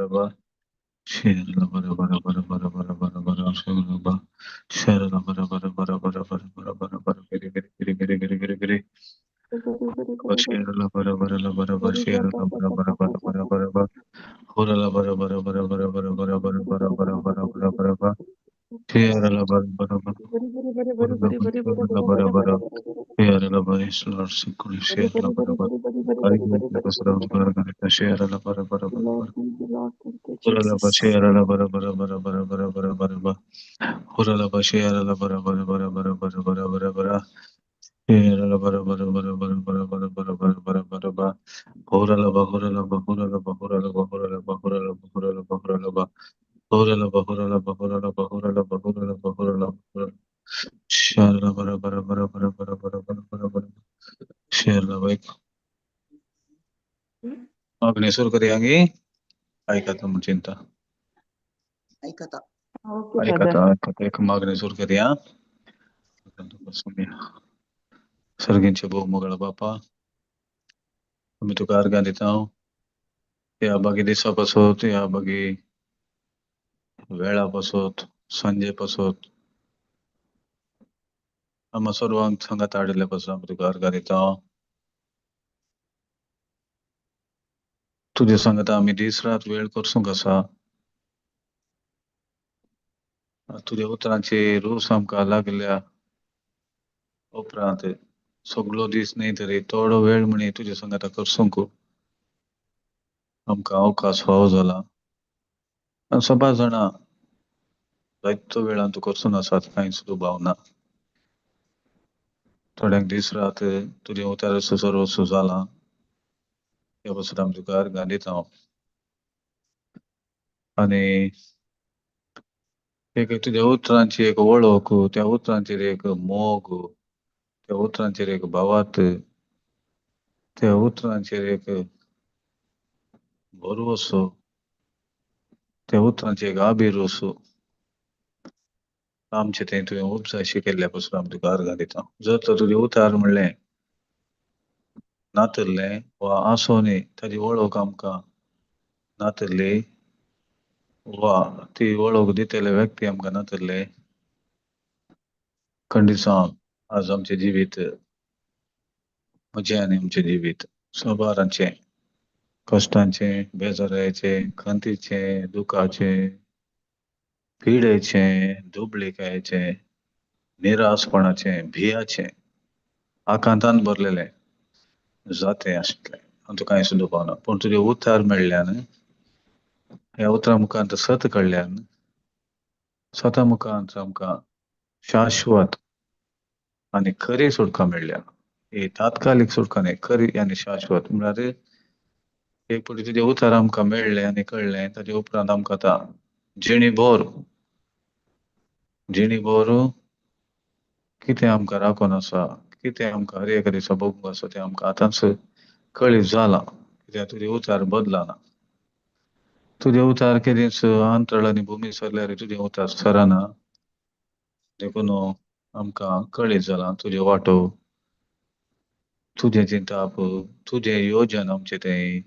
बरोबर शेरला बरोबर बरोबर बरोबर बरोबर शेरला शेरला बरोबर बरोबर बरोबर बरोबर गिरी गिरी गिरी गिरी गिरी गिरी गिरी शेरला बरोबर बरोबर शेरला बरोबर बरोबर बरोबर horala borobar borobar borobar borobar borobar borobar Sherla बरोबर बरोबर horala बरोबर शेरला बरोबर सिकुल शेरला बरोबर आयुष्य कसरा बरोबर शेरला बरोबर बरोबर horala शेरला बरोबर बरोबर बरोबर बरोबर horala शेरला बरोबर बरोबर बरोबर बरोबर शेरला बरोबर बरोबर बरोबर बरोबर बरोबर horala horala horala horala horala horala horala horala horala horala horala horala horala horala Sherla बरोबर बरोबर बरोबर बरोबर शेरला भाई मागणी सुरू करूयागी ऐकत मग चिंता ऐकता ऐकत ऐकत एक मागणी सुरू करूया सर्गींचे भाऊ मुगळ बापा आम्ही तुका अर्घ्या दिता या बागी दिसापासत या बागी वेळापासत संजेपासत आम्हा सर्वांक संगात आडिल्ल्यापासून आम्ही तुका अर्घ्या दिता तुझे सांगता आम्ही दीस रात वेळ करसूंक आसा तुझ्या उतरांची रूस आमकां लागल्या उपरांत सगळो दीस न्ही तरी थोडो वेळ म्हणी तुझ्या सांगता करसूंक आमकां अवकाश फावो जाला आनी सभा जाणां जायतो वेळान तूं करसून आसात कांयच दुबाव ना थोड्यांक दीस रात तुझे उतर सर्वस्व जाला ह्या पासून आमी तुका अर्घ्यां दिता आनी एक तुझ्या उतरांची एक वळख त्या उतरांचेर एक मोग त्या उतरांचेर एक भावार्थ त्या उतरांचेर एक भरवोसो त्या उतरांचेर एक आबिरूस आमचे ते तुवें उपजायशी केल्ल्या पासून आमी तुका अर्घ्यां दिता जर तर तुजें उतार म्हणलें नातरलें वा आसो न्ही ताजी वळख आमकां नातरली वा ती वळख दितेले व्यक्ती आमकां नातरले खंडिसांव आज आमचें जिवीत म्हजें आनी आमचें जिवीत सोबारांचें कश्टांचें बेजाराचें खंतीचें दुखाचें पिडेचें दुबळेकायेचें निरासपणाचें भियाचें आकांतान भरलेलें जातें आसलें हांव तुका कांय सुद्दां पावना पूण तुजें उतार मेळ्ळ्यान ह्या उतरा मुखांत सत कळ्ळ्यान सता मुखांत आमकां शाश्वत आनी खरी सुटका मेळ्ळ्या ही तात्कालिक सुटका न्ही खरी आनी शाश्वत म्हळ्यार एक फावटी तुजें उतार आमकां मेळ्ळें आनी कळ्ळें ताजे उपरांत आमकां आतां जिणीभर कितें आमकां राखून आसा कितें आमकां हर एका दिसा भोगूंक आसा तें आमकां आतांच कळीत जालां कित्याक तुजें उतार बदलाना तुजें उतार केदींच अंतराळ आनी भुमी सरल्यार तुजें उतार सराना देखून आमकां कळीत जालां तुज्यो वाटो तुजें चिंताप तुजें योजन आमचें तें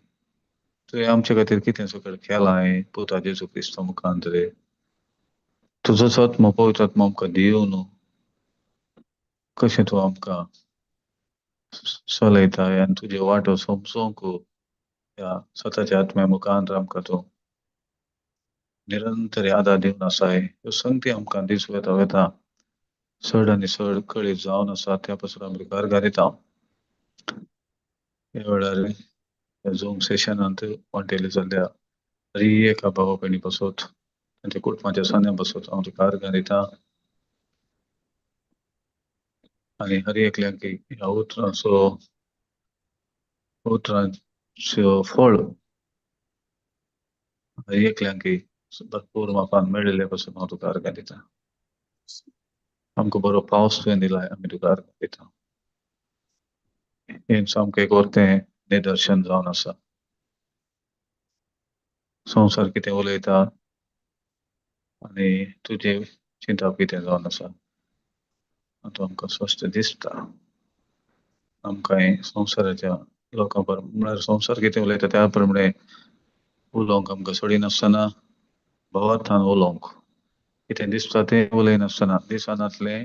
तुवें आमचे खातीर कितें सकयल केलां पुता जेजू क्रिस्ता मुखांत तुजोच आत्मा पवित्र आत्मा आमकां दिवन कशें तूं आमकां चलयताय आनी तुजे वाटो समजूंक ह्या स्वताच्या आत्म्या मुखांत आमकां तूं निरंतर आदार दिवन आसाय ह्यो संगती आमकां दीस वेता वेता चड आनी चड कळीत जावन आसा त्या पासून आमी तुका अर्घ्यां दिता ह्या वेळार झूम सेशनांत वांटेले जाल्ल्या हर एका भावा भयणी पासत तांच्या कुटुंबाच्या सगळ्यां पासत हांव तुका अर्घ्यां दिता आनी हर एकल्याक ह्या उतरांचो फळ हर एकल्यांक भरपूर मापान मेळिल्ल्या पासून हांव तुका अर्घ्यां दिता आमकां बरो पावस तुवें दिलाय आमी तुका अर्घ्यां दिता हें सामकें एक व्हरतें निदर्शन जावन आसा संवसार कितें उलयता आनी तुजें चिंतप कितें जावन आसा हातूंत आमकां स्पश्ट दिसता आमकां संवसाराच्या लोकां म्हळ्यार संवसार कितें उलयता त्या प्रमाणे उलोवंक आमकां सोडिनासतना भोवतान उलोवंक कितें दिसता तें उलयनासतना दिसनातलें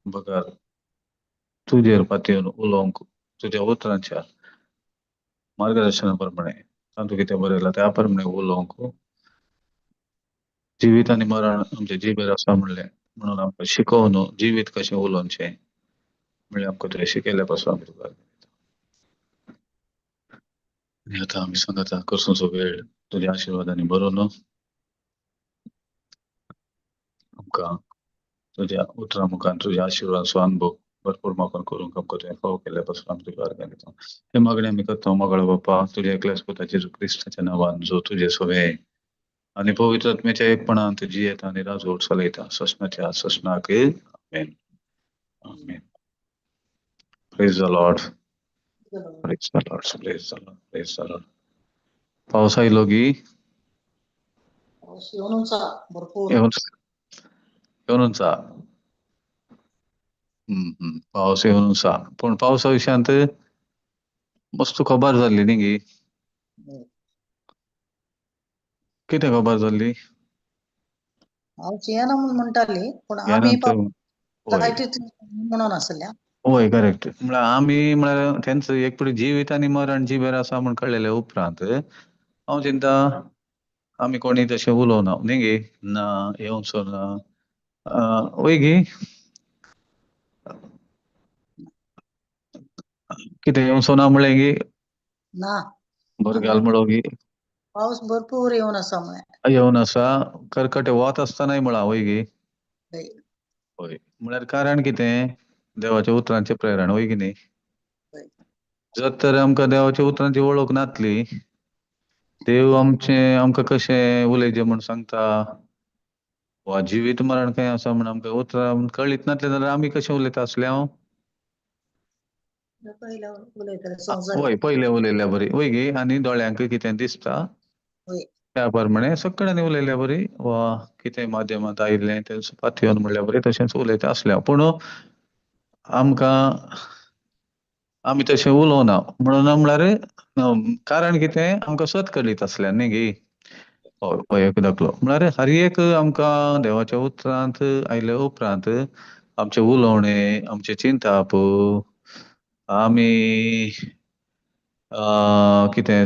बगर तुजेर पातयेवन उलोवंक तुज्या उतरांच्या मार्गदर्शनाप्रमाणे तातूंत कितें बरयलां त्या प्रमाणे उलोवंक जिवीत आनी मरण आमच्या जिबेर आसा म्हणून आमकां शिकोवन जिवीत कशें उलोवचें म्हणल्यार आमकां तुवें शिकयल्या पासून आमी तुका आनी आतां आमी सांगाता करसूचो वेळ तुज्या आशिर्वादांनी बरो न्हू आमकां तुज्या उतरां मुखार तुज्या आशिर्वादाचो अनुभव भरपूर मोगान करूंक आमकां तुवें फावो केल्ल्या पासून आमी तुका आर्गां दिता हे मागणें आमी करता मोगाळ बाप्पा तुज्या एकल्याच पुता जेजू क्रिस्ताच्या नांवान जो तुजे सगळे आनी पवित्र आत्म्याच्या एकपणांत जियेता आनी राजवट चलयता ससनाच्या ससनाक amen amen praise the lord praise the lord praise the lord praise the lord पावस आयलो गी पाऊस येऊनचा भरपूर येवन उंचा पावस येवन उंचा पूण पावसा विशयांत मस्त खबर जाल्ली न्ही गी कितें खबर जाल्ली पाऊस येना म्हणून म्हणटाली पूण आमी येनात होय लायटीत म्हणून आसल्या होय करेक्ट म्हळ्यार आमी म्हळ्यार तेंच एक पिडी जिवीत आनी मरण जिबेर आसा म्हण कळलेले उपरांत हांव चिंता आमी कोणी तशें उलोवना न्ही गे ना येवचो ना वय गी कितें येवचो ना म्हळें गी ना बरें घाल म्हणलो गी पाऊस भरपूर येऊन आसा म्हळ्यार येवन आसा कर्कटे वत आसतनाय म्हळा वय गी हय. होय म्हळ्यार कारण कितें देवाच्या उतरांचें प्रेरण वय की न्ही हय. जर तर आमकां देवाच्या उतरांची वळख नासली देव आमकां कशें उलयचें म्हूण सांगता वा जिवीत मरण खंय आसा म्हूण आमकां उतरां कळीत नासलें जाल्यार आमी कशें उलयता आसले हांव पयल्या उलयताले संवसारीक वय पयलें उलयल्या बरी वय गी आनी दोळ्यांक कितें दिसता वय त्या प्रमाणे सगळ्यांनी उलयल्या बरी वा कितें माध्यमांत आयिल्लें तें पातयेवन म्हणल्या बरी तशेंच उलयता आसले हांव पूण आमकां आमी तशें उलोवना म्हणून म्हळ्यार कारण कितें आमकां सत करीत आसल्यार न्ही गी हय एक दाखलो म्हळ्यार हर एक आमकां देवाच्या उतरांत आयल्या उपरांत आमचें उलोवणें आमचें चिंतप आमी कितें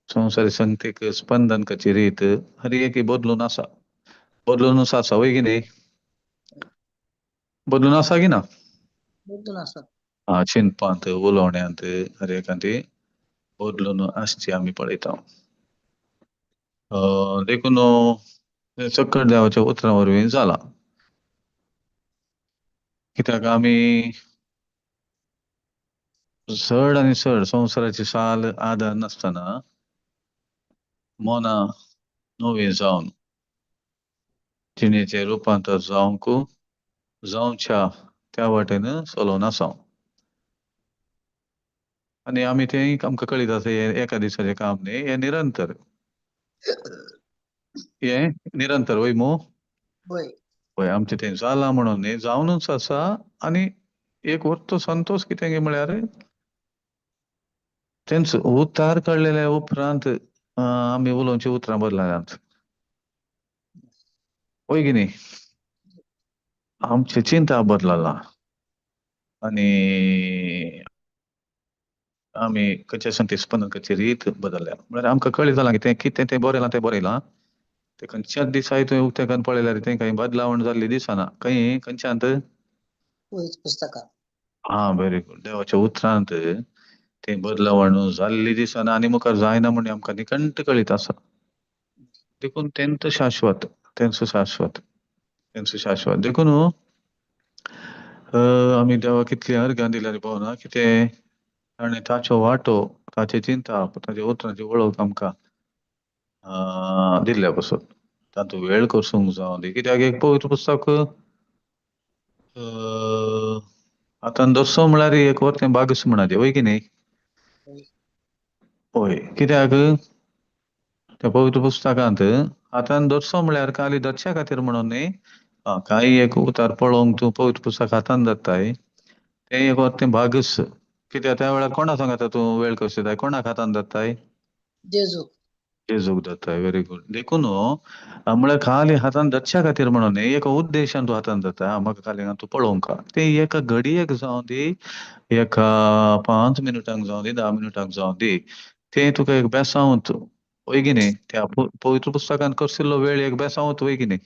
संवसारीक संगतीक स्पंदन करची रीत हर एक बदलून आसा बदलूनच आसा वय की न्ही बदलून आसा की ना बदलून आसा चिंतपांत उलोवण्यांत हर एकांत बदलून आसची आमी पळयता देखून सकट देवाच्या उतरां वरवीं जाला कित्याक आमी चड आनी चड संवसाराची साल आदार नासतना मोना नवी जावन जिणेचें रुपांतर जावच्या त्या वाटेन चलोवन आसा आनी आमी तें आमकां कळीत आसा हें एका दिसाचें काम न्ही हें निरंतर हें निरंतर वय मू वय पळय आमचें तें जालां म्हणून न्ही जावनूच आसा आनी एक वस्त संतोश कितें गे म्हळ्यार तेंच उतार कळलेल्या उपरांत आमी उलोवचीं उतरां बदलल्यांत वय की न्ही आमचें चिंतप बदललां आनी आमी खंयच्या संगतीक स्पंदन करची रीत बदलल्या म्हळ्यार आमकां कळीत जालां की तें कितें तें बरयलां तें खंयच्याच दिसा तुवें उक्त्याकान पळयल्यार तें कांय बदलावण जाल्ली दिसना खंयच्यांत वयच पुस्तकां व्हेरी गूड देवाच्या उतरांत तें बदलावण जाल्ली दिसना आनी मुखार जायना म्हण आमकां निकंट कळीत आसा देखून तेंच शाश्वत देखून आमी देवाक कितली अर्गां दिल्यार भोवना कितें ताणें ताचो वांटो ताचें चिंतप ताच्या उतरांची वळख आमकां दिल्ल्या पासून तातूंत वेळ करसूंक जावं दी कित्याक एक पवित्र पुस्तक आतां दर्सो म्हळ्यार एक वर्तें बागस म्हणा वय की न्ही होय कित्याक त्या पवित्र पुस्तकांत आतां दर्सो म्हळ्यार खाली दर्शा खातीर म्हणून न्ही कांय एक उतार पळोवंक तूं पवित्र पुस्तक हातांत धरताय तें एक वर्तें बागस कित्याक त्या वेळार कोणा सांगता तूं वेळ करचो जाय कोणाक हातांत धरताय जेजू जेजूक जाता व्हेरी गुड देखून म्हळ्यार खाली हातान धरच्या खातीर म्हणून न्ही एका उद्देशान तूं हातान धरता म्हाका खाली तूं पळोवंक ते एका घडयेक जावं दी एका 5 मिनिटांक जावं दी 10 मिनिटांक जावं दी ते तुका एक बेसांवत वय की न्ही त्या पवित्र पुस्तकान करशिल्लो वेळ एक बेसांवत वय की न्ही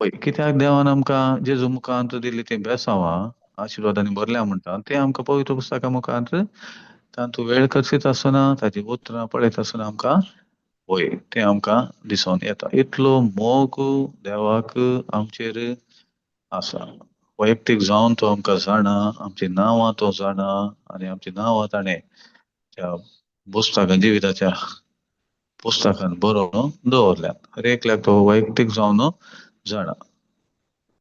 पळय कित्याक देवान आमकां जेजू मुखांत दिल्ली ती बेसांवां आशिर्वादांनी भरल्या म्हणटा ते आमकां पवित्र पुस्तका मुखांत तातूंत वेळ करशीत आसतना ताची उतरां पळयत आसतना आमकां वय ते आमकां दिसोन येता इतलो मोग देवाक आमचेर आसा वैयक्तीक जावन तो आमकां जाणा आमची नांवां तो जाणा आनी आमची नांवां ताणें त्या पुस्तकां जिविताच्या पुस्तकान बरोवन दवरल्यात हर एकल्याक तो वैयक्तीक जावन जाणा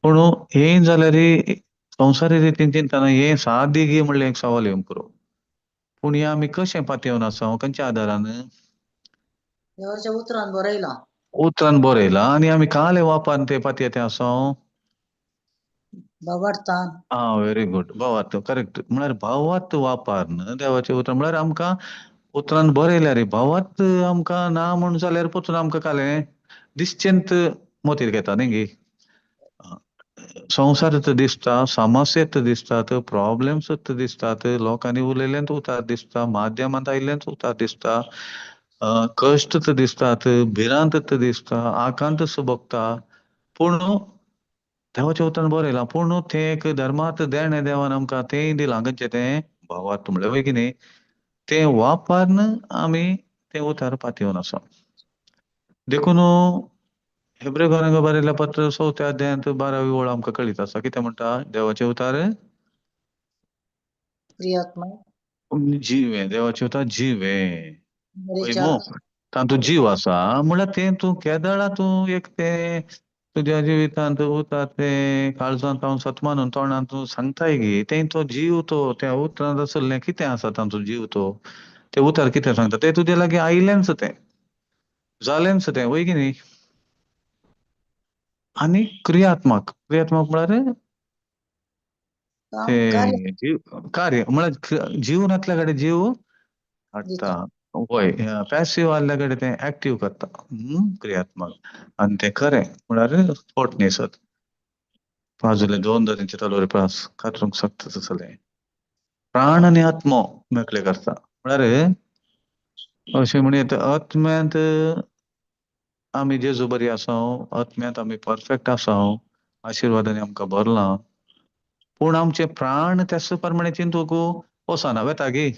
पूण हे जाल्यार संवसारी रितीन चिंतना हे सादी गी म्हणल्यार एक सवाल येवंक पुरो पूण हे आमी कशें पातयेवन आसा खंयच्या आदारान देवाच्या उतरान बरयला उतरान बरयला आनी आमी काले वापान ते पातयेते आसाव भावार्थान व्हेरी गुड भावार्थ करेक्ट म्हळ्यार भावार्थ वापरन देवाचें उतर म्हळ्यार आमकां उतरान बरयल्या रे भावार्थ आमकां ना म्हण जाल्यार पसून आमकां कालें दिश्चेंत मोतीत घेता न्ही गे संवसारांत दिसता समस्येत दिसतात प्रॉब्लेम्स दिसतात लोकांनी उलयल्लेंत उतार दिसता माध्यमांत आयिल्लेंच उतार दिसता कश्ट दिसतात भिरांत दिसता आकांत सुबकता पूण देवाच्या उतरान बरयलां पूण तें एक धर्मांत देणे देवान आमकां तेंय दिलां खंयचें तें भावार्थ म्हळ्यार वय की न्ही तें वापरन आमी तें उतार पातयेवन आसा देखून हेब्रेकारांक बरयल्ल्या पत्र 4थ्या अध्यायांत 12वी ओळ आमकां कळीत आसा कितें म्हणटा देवाचे उतार प्रियात्मा जिवे देवाचे उतार जिवे पळय बरेच्या मो तातूंत जीव आसा म्हळ्यार तें तूं केदळा तूं एक तें तुज्या जिवितांत उतार तें काळजांत हांव सतमानून तोंडान तूं सांगताय गे तें तो जीव तो त्या उतरांत आसलें कितें आसा तांचो जीव तो ते उतार कितें सांगता तें तुजे लागीं आयलेंच तें जालेंच तें वय की न्ही आनी क्रियात्मक म्हळ्यार काम कार्य ते जीव कार्य म्हळ्यार जीवनांतल्या कडेन जीव हाडटा दिता वय पॅसिव्ह आहल्या कडेन तें एक्टीव करता क्रियात्मक आनी तें खरें म्हळ्यार पोटणेसत बाजुले 2 तरेचे तलवारी प्रास कातरूंक शकता तसलें प्राण आनी आत्मो मेकळे करता म्हळ्यार अशें म्हणीत आत्म्यांत आमी जेजू बरी आसाव आत्म्यांत आमी परफेक्ट आसाव आशिर्वादांनी आमकां भरलां पूण आमचे प्राण त्याच प्रमाणे चिंतूंक वसना वेता गे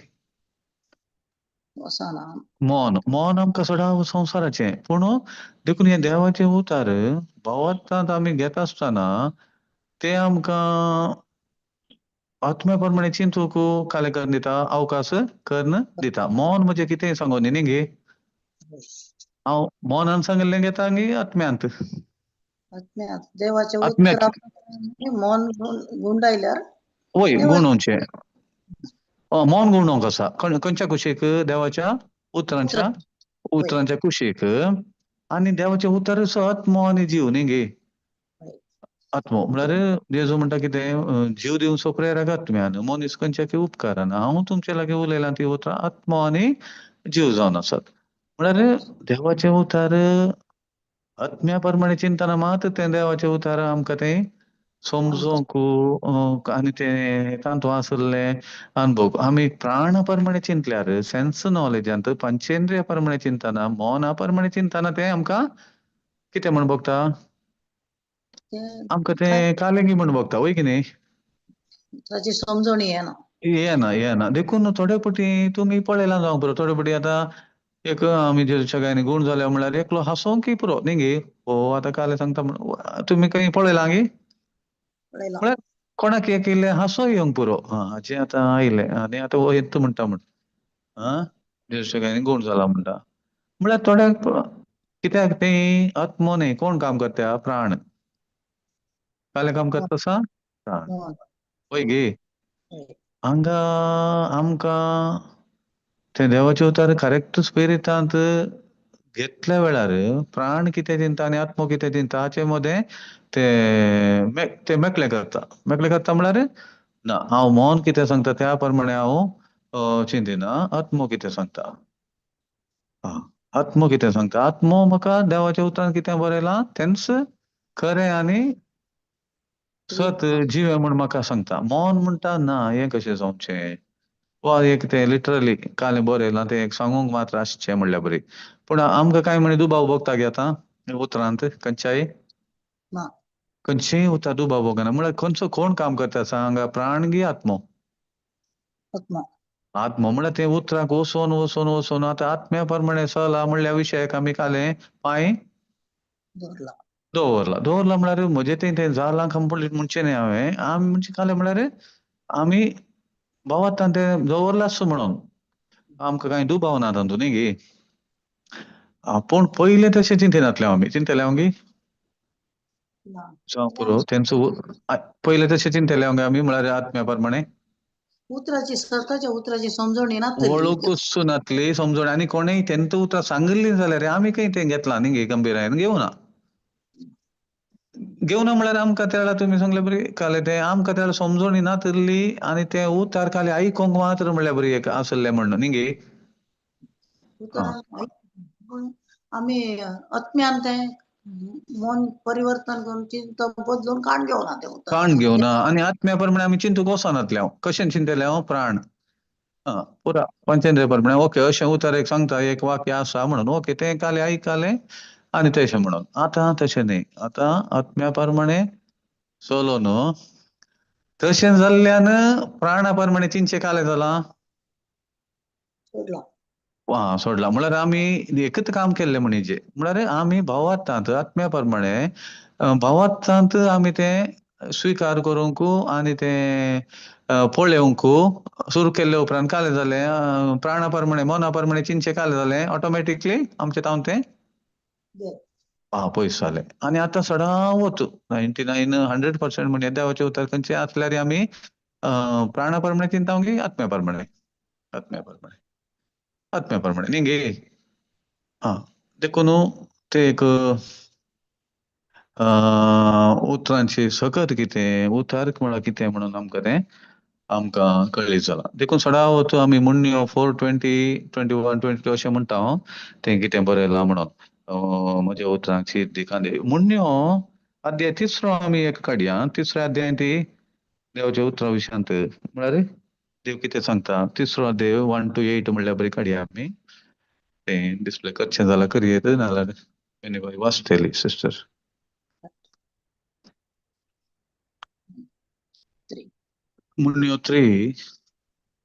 वसाना मोन आमकां सडाव संवसाराचें पूण देखून हे देवाचे उतार भावार्थांत आमी घेता आसतना ते आमकां आत्म्या प्रमाणे चिंतूंक कालें करून दिता अवकाश कर्ण दिता मौन म्हणजे कितें सांगोनी न्ही गे हांव मौनान सांगिल्लें घेता गे आत्म्यांत आत्म्यात देवाचे उतर आत्म्यात मन गुंडायल्यार वय देवाचे गुणोवचें मौन गुणोवंक आसा खंयच्या कुशीक देवाच्या उतर उतरांच्या होय उतरांच्या कुशीक आनी देवाचे उतर आत्मो आनी जीव न्ही गे होय आत्मो म्हळ्यार जेजू म्हणटा कितें जीव दिवचो प्रेरक आत्म्यान मनीस खंयच्याकय उपकारान हांव तुमचे लागीं उलयलां ती उतरां आत्मो आनी जीव जावन आसात म्हळ्यार देवाचे उतार आत्म्या प्रमाणे चिंतना मात तें देवाचे उतार आमकां तें समजोंक आनी तें तांतू आसले अनुभव आमी प्राणा प्रमाणे चिंतल्यार सेन्स नॉलेजांत पंचेंद्रिया प्रमाणे चिंतना मोना प्रमाणे चिंतना तें आमकां कितें म्हण भोगता आमकां तें कालेंगी म्हण भोगता वय की न्ही ताची समजण येना येना देखून थोडे पटी तुमी पळयलां जावं पुरो थोडे पटी आतां एक आमी जे सगळ्यांनी गुण जाल्या म्हळ्यार एकलो हांसोंकय पुरो न्ही गे हो आतां काले सांगता म्हण तुमी खंय पळयलां गे पळयला म्हळ्यार कोणाक एक इल्लें हांसो येवंक पुरो हाचें आतां आयलें आनी आतां हो येता म्हणटा म्हण जे सगळ्यांनी गुण जाला म्हणटा म्हळ्यार थोड्याक कित्याक तें आत्मो न्ही कोण काम करता प्राण कालें काम करता तसा प्राण पळय गे हांगा आमकां तें देवाचे उतार करेक्ट स्पिरिटांत घेतल्या वेळार प्राण कितें चिंता आनी आत्मो कितें चिंता हाचे मदें ते मेकळें करता म्हळ्यार ना हांव मन कितें सांगता त्या प्रमाणे हांव चिंतिना आत्मो कितें सांगता आत्मो कितें सांगता? आत्मो म्हाका देवाच्या उतरान कितें बरयलां तेंच खरें आनी सत जिवे म्हूण म्हाका सांगता. मोन म्हणटा ना हें कशें जावचें वा एक तें लिटरली कालें बरयलां तें एक सांगूंक मात्र आसचें म्हणल्यार बरी. पूण आमकां काय म्हणे दुबाव भोगता गे आतां उतरांत खंयच्याय ना खंयचेय उतर दुबाव भोगना म्हळ्यार खंयचो कोण काम करता सांग? प्राण गी आत्मो? आत्मा आत्मो म्हळ्यार ते उतराक वचोन वचोन वचोन आतां आत्म्या प्रमाणे चला म्हणल्या विशयाक आमी कालें पांय दवरला दवरला म्हळ्यार म्हजें तें जालां कंप्लीट म्हणचें न्ही हांवें. आमी म्हणजे कालें म्हळ्यार आमी भोंवता तें दवरलाच म्हणून आमकां कांय दुबाव ना तातूंत न्ही गे. पूण पयलें तशें चिंतिनातले आमी चिंतले हांव गी ना जावं पुरो तेंचो पयलें तशें चिंतले हांव आमी म्हळ्यार आत्म्या प्रमाणे उतराची स्वताच्या उतराची समजण येनातली. वळखूच नातली समजण आनी कोणेय तेंच उतर सांगिल्लीं जाल्यार आमी खंय तें घेतलां न्ही गे गंभीरायेन घेवना. घेवना म्हळ्यार आमकां त्या वेळार तुमी सांगले बरी कालें तें आमकां त्या वेळार समजण नातली आनी तें उतर कालें आयकोंक मात्र म्हणल्यार बरी एक आसलें म्हणून न्ही गे. आमी आत्म्यान तें मन परिवर्तन करून चिंत बदलून काण घेवना तें उतर. प्राण घेवना आनी आत्म्या प्रमाणे आमी चिंतूक वचनातले हांव. कशें चिंतले हांव? प्राण पुरा पंचेंद्रिय प्रमाणे ओके अशें उतर एक सांगता एक वाक्य आसा म्हणून ओके तें कालें आयकलें आनी तशें म्हणून. आतां तशें न्ही. आतां आत्म्या प्रमाणे चलोन तशें जाल्ल्यान प्राणा प्रमाणे चिंतचें कालें जालां सोडला म्हळ्यार आमी एकच काम केल्लें म्हणचे म्हळ्यार आमी भावार्थांत आत्म्या प्रमाणे भावार्थांत आमी तें स्विकार करूंक आनी तें पळोवंक सुरू केल्ले उपरांत कालें जालें प्राणा प्रमाणे मना प्रमाणे चिंतचें कालें जालें ऑटोमॅटिकली आमचें तावन तें पयस जालें. आनी आतां सदांवत 99-100% म्हणजे देवाचें उतर खंयचें आसल्यार आमी प्राणा प्रमाणे चिंतावंक गी आत्म्या प्रमाणे आत्म्या प्रमाणे न्ही गे. देखून तें एक उतरांची सकत कितें उतर म्हळ्यार कितें म्हणून आमकां कळ्ळी जालां. देखून सदांवत आमी मुन्यो 4:20, 21, 22 अशें म्हणटा हांव तें कितें बरयलां म्हणून म्हज्या उतरांक शीर दी कांदे मुन्यो अध्याय तिसरो आमी एक काडया. तिसऱ्या अध्यायान ती देवाच्या उतरा विशयांत म्हळ्यार देव कितें सांगता तिसरो अध्याय 1 to 8 म्हणल्यार बरी काडया आमी. तें डिस्प्ले करचें जाल्यार करयेत नाल्यार एनीबडी वाचतली सिस्टर. मुन्यो 3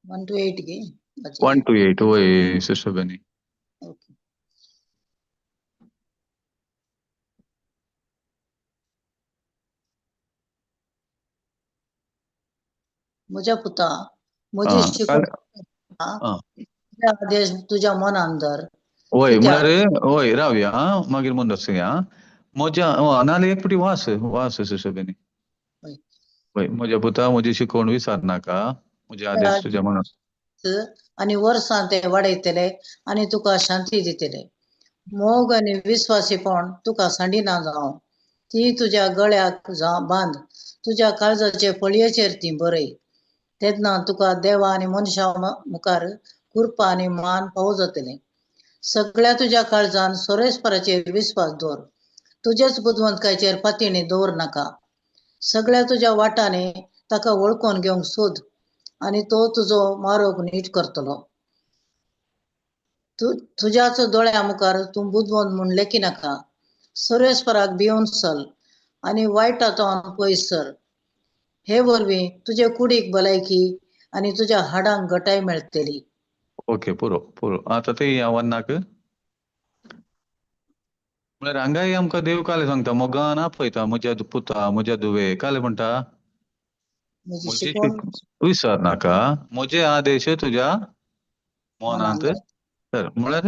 1 to 8 गे 1 to 8 वय सिस्टर बेनी. म्हज्या पुता म्हजी शिकवण तुझ्या आदेश तुझ्या मनान धर. वय म्हळ्यार वय रावया मागीर म्हणत या म्हज्या नाल्यार एक फावटी वास सिस्टर बेनी. वय म्हज्या पुता म्हजी शिकवण विसर नाका म्हजे आदेश तुज्या मनान आनी वर्सां ते वाडयतले आनी तुका शांती दितले. मोग आनी विस्वासीपण तुका सांडिना जावं. ती तुज्या गळ्याक बांद तुज्या काळजाचे फळयेचेर ती बरय. तेन्ना तुका देवा आनी मनशा मुखार कृपा आनी मान फावो जातले. सगळ्या तुज्या काळजान सोरेस्पराचेर विस्वास दवर. तुजेच बुदवंतकायेचेर फातीणी दवर नाका. सगळ्या तुज्या वाटांनी ताका वळखून घेवंक सोद आनी तो तुजो मार्ग नीट करतलो. तुज्याच दोळ्या मुखार तूं बुदवंत म्हूण लेखी नाका. सोरेस्पराक भिवून चल आनी वायटांतल्यान पयस सर. हे वरवीं तुजे कुडीक भलायकी आनी तुज्या हाडांक घटाय मेळटली. ओके पुरो आतां ते या वन्नाक म्हळ्यार हांगाय आमकां देव कालें सांगता मोगान आपयता म्हज्या पुता म्हज्या धुवे कालें म्हणटा म्हजी विसर नाका म्हजे आदेश तुज्या मनांत धर. म्हळ्यार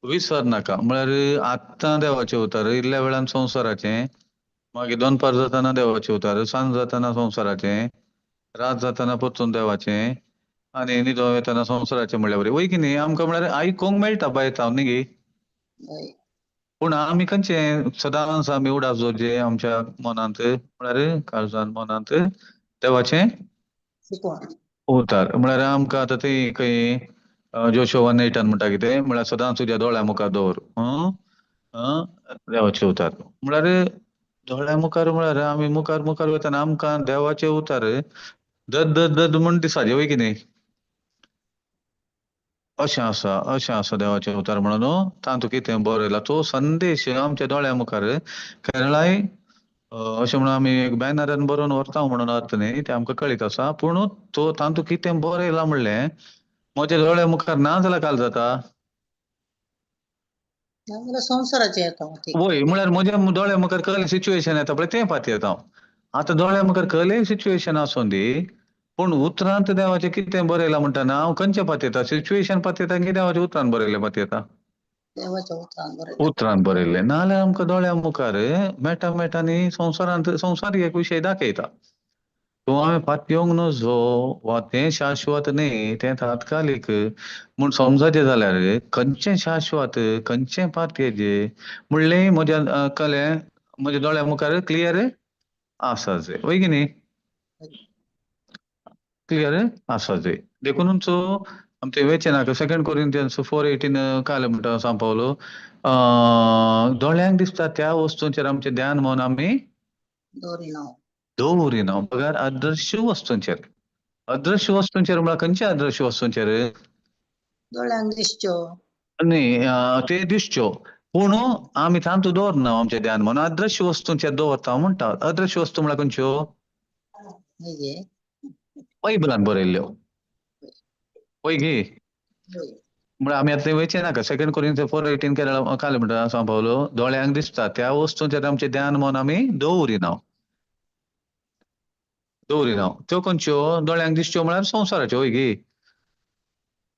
विसर नाका म्हळ्यार आत्तां देवाचें उतर इल्ल्या वेळान संवसाराचें मागीर दनपार जाताना देवाचें उतर सांज जाताना संवसाराचें रात जाताना परतून देवाचें आनी न्हिदो येताना संवसाराचें म्हणल्यार बरें वय की न्ही आमकां म्हळ्यार आयकोंक मेळटा पायताव न्ही गे. पूण आमी खंयचें सदांच आमी उडास दवरचे आमच्या मनांत म्हळ्यार काळजान मनांत देवाचें उतर म्हळ्यार आमकां आतां तें खंय जोशुआ 1:8 म्हणटा कितें म्हळ्यार सदांच तुज्या दोळ्या मुखार दवर देवाचे उतार म्हळ्यार दोळ्या मुखार म्हळ्यार आमी मुखार मुखार वयताना आमकां देवाचे उतार दद दद दद म्हण दिसाचे वय की न्ही अशें आसा देवाचे उतार म्हणून तातूंत कितें बरयला तो संदेश आमच्या दोळ्या मुखार केरळाय अशें म्हणून आमी एक बॅनरान बरोवन व्हरता म्हणून अर्थ न्ही तें आमकां कळीत आसा पूण तो तातूंत कितें बरयलां म्हणलें म्हज्या दोळ्या मुखार ना जाल्यार काल जाता नाजाल्यार संवसाराचें येता ती वय म्हळ्यार म्हज्या दोळ्या मुखार कसलें सिच्युएशन येता पळय तें पात येता आतां दोळ्या मुखार कसलेंय सिच्युएशन आसूं दी पूण उतरांत देवाचें कितें बरयलां म्हणटाना हांव खंयचें पात येता सिच्युएशन पात येता की देवाच्या उतरांत बरयलें पात येता देवाच्या उतरान बरयता उतरांत बरयल्लें नाल्यार आमकां दोळ्या मुखार मेटा मेटा न्ही संवसारीक एक विशय दाखयता तो हांवें पात येवंक नजो वा तें शाश्वत न्ही तें तात्कालीक म्हूण समजचें जाल्यार खंयचें शाश्वत खंयचें पातयेचें म्हणलें म्हज्या कळ्ळें म्हज्या दोळ्या मुखार क्लियर आसा जाय वय की न्ही क्लियर आसा जाय देखूनच आमचे वेचनाक 2 कोरिंथियन्स 4:18 काय म्हणटा सांग पावलो दोळ्यांक दिसता त्या वस्तूंचेर आमचें ध्यान म्हणून आमी दवरिना दवरिना पगार अदृश्य वस्तूंचेर म्हळ्यार खंयच्या अदृश्य वस्तूंचेर दोळ्यांक दिसच्यो न्ही ते दिसच्यो पूण आमी तांतू दवरना आमचें ध्यान म्हणून अदृश्य वस्तूंचेर दवरता म्हणटा अदृश्य वस्तू म्हळ्यार खंयच्यो हेजे बायबलान बरयल्ल्यो पळय घे म्हळ्यार आमी आतां वेचे नाका 2 कोरिंथियन्स 4:18 केरळा काय म्हणटा सांग पावलो दोळ्यांक दिसता त्या वस्तूंचेर आमचें ध्यान म्हणून आमी दवरिना त्यो खंयच्यो दोळ्यांक दिसच्यो म्हळ्यार संवसाराच्यो वय घे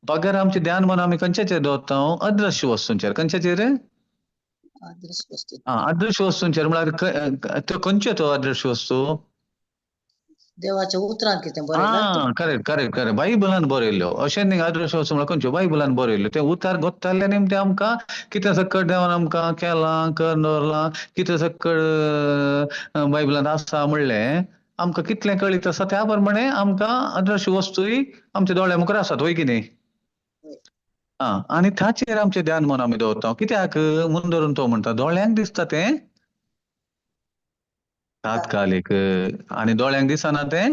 पगार आमचें ध्यान म्हणून आमी खंयच्याचेर दवरता अदृश्य वस्तूंचेर खंयच्याचेर अदृश्य वस्तू अदृश्य वस्तूंचेर म्हळ्यार त्यो खंयच्यो त्यो अदृश्य वस्तू देवाच्या उतरान कितें बरयलां तें करेक्ट बायबलान बरयल्ल्यो अशें न्ही अदृश्य वस्तू म्हळ्यार खंयच्यो बायबलान बरयल्ल्यो ते उतार गोत्ताले निमते आमकां कितें सकट देवान आमकां केलां करून दवरलां कितें सकट बायबलान आसा म्हणलें आमकां कितलें कळीत आसा त्या प्रमाणे आमकां अदृश्य वस्तूय आमच्या दोळ्या मुखार आसात वय की न्ही आनी ताचेर आमचें ध्यान म्हणून आमी दवरता कित्याक म्हूण धरून तो म्हणटा दोळ्यांक दिसता तें तात्कालीक आनी दोळ्यांक दिसना तें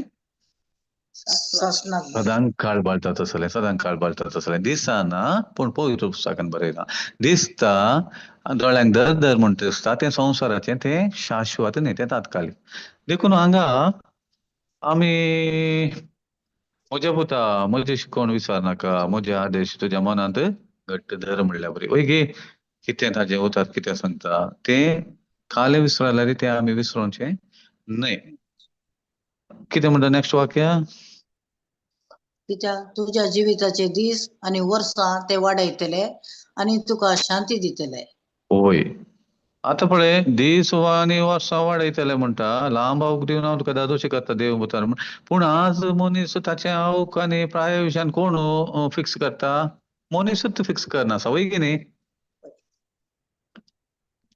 शासनाक सदांच काळबाळटा तसलें दिसना पूण पवित्र पुस्तकान बरयलां दिसता दोळ्यांक दर दर म्हणटा दिसता तें संवसाराचें तें शाश्वत न्ही तें तात्कालीक देखून हांगा आमी म्हज्या पुता म्हजें शिकोवण विसरनाका म्हजे आदेश तुज्या मनांत घट्ट धर म्हणल्यार बरी वय गे कितें ताजें उतर कितें सांगता तें काल विसरल्यार तें आमी विसरोवचें न्हय कितें म्हणटा नेक्स्ट वाक्य कित्याक तुज्या जिविताचे दीस आनी वर्सां ते वाडयतले आनी तुका शांती दितले होय आतां पळय दीस आनी वर्सां वाडयतले म्हणटा लांब आवक दिवन हांव तुका दादोशी करता देव उतार म्हण पूण आज मनीस ताचें आवक आनी प्रायोजन कोण फिक्स करता मनीसूच फिक्स करना आसा वय की न्ही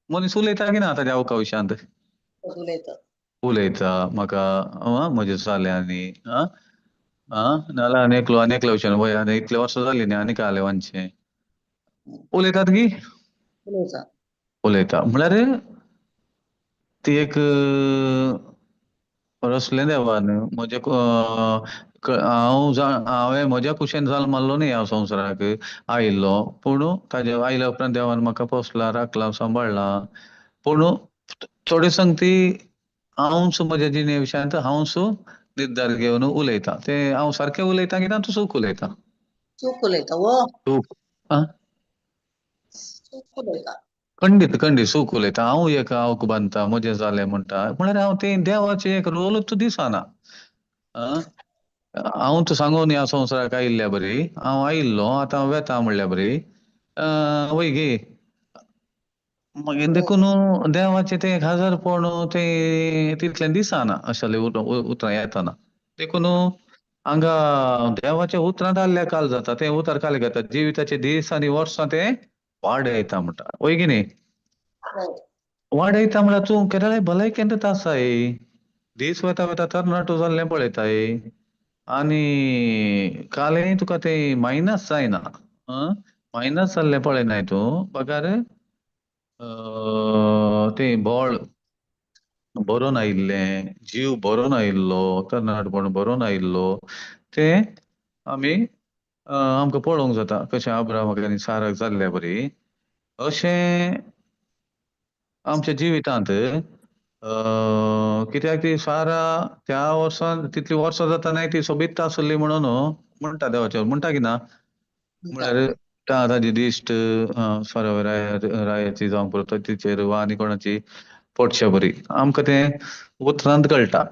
मनीस उलयता की ना ताच्या आवका विशयांत उलयता उलयता म्हाका म्हज्या जाल्यांनी नाल्यार आनी एकलो विशयान वय आनी इतले वर्सां जालीं न्ही आनी काय जालें वांचें उलयतात गी उलयता उलयता म्हळ्यार ती एक रसलें देवान म्हजे हांवें म्हज्या कुशेन जल्मालो न्ही ह्या संवसाराक आयिल्लो पूण ताज्या आयल्या उपरांत देवान म्हाका पोसलां राखलां सांबाळलां पूण थोडे संगती हांवच म्हज्या जिणे विशयांत हांवच निर्धार घेवन उलयता तें हांव सारकें उलयता की ना तूं चूक उलयता चूक उलयता वो चूक चूक उलयता खंडीत चूक उलयता हांव एक आवक बांदता म्हजें जालें म्हणटा म्हळ्यार हांव तें देवाचें एक रोलूच दिसना हांवच सांगून ह्या संवसाराक आयिल्ल्या बरी हांव आयिल्लो आतां हांव वेता म्हणल्या बरी वय गे मागीर देखून देवाचें तें एक हजरपण तें तितलें दिसना अशें उतरां येतना देखून हांगा देवाच्या उतरांत आसल्यार काल जाता तें उतर काल घेता जिविताचे दीस आनी वर्सां तें वाडयता म्हणटा वय की न्ही वाडयता म्हळ्यार तूं केन्ना भलायकेंत आसाय दीस वता वता तरणाटो जाल्लें पळयताय आणि कालय तुका ते मायनस जायना. मायनस जाल्ले पळयनाय तूं पगार. ते बळ बरोवन आयिल्लें, जीव बरोवन आयिल्लो, तरणाटपण बरोवन आयिल्लो ते आमी आमकां पळोवंक जाता कशें अब्राहमाक आनी साराक जाल्ले परी. अशें आमच्या जिवितांत कित्याक ती सारा त्या वर्सान तितली वर्सां जातानाय ती सोबीत आसली म्हणून म्हणटा देवाचेर म्हणटा की ना. म्हणटा. म्हळ्यार ताजी दिश्ट रायाची जावं पृथ्वीचेर वा आनी कोणाची पडचे बरी आमकां तें उतरांत कळटा.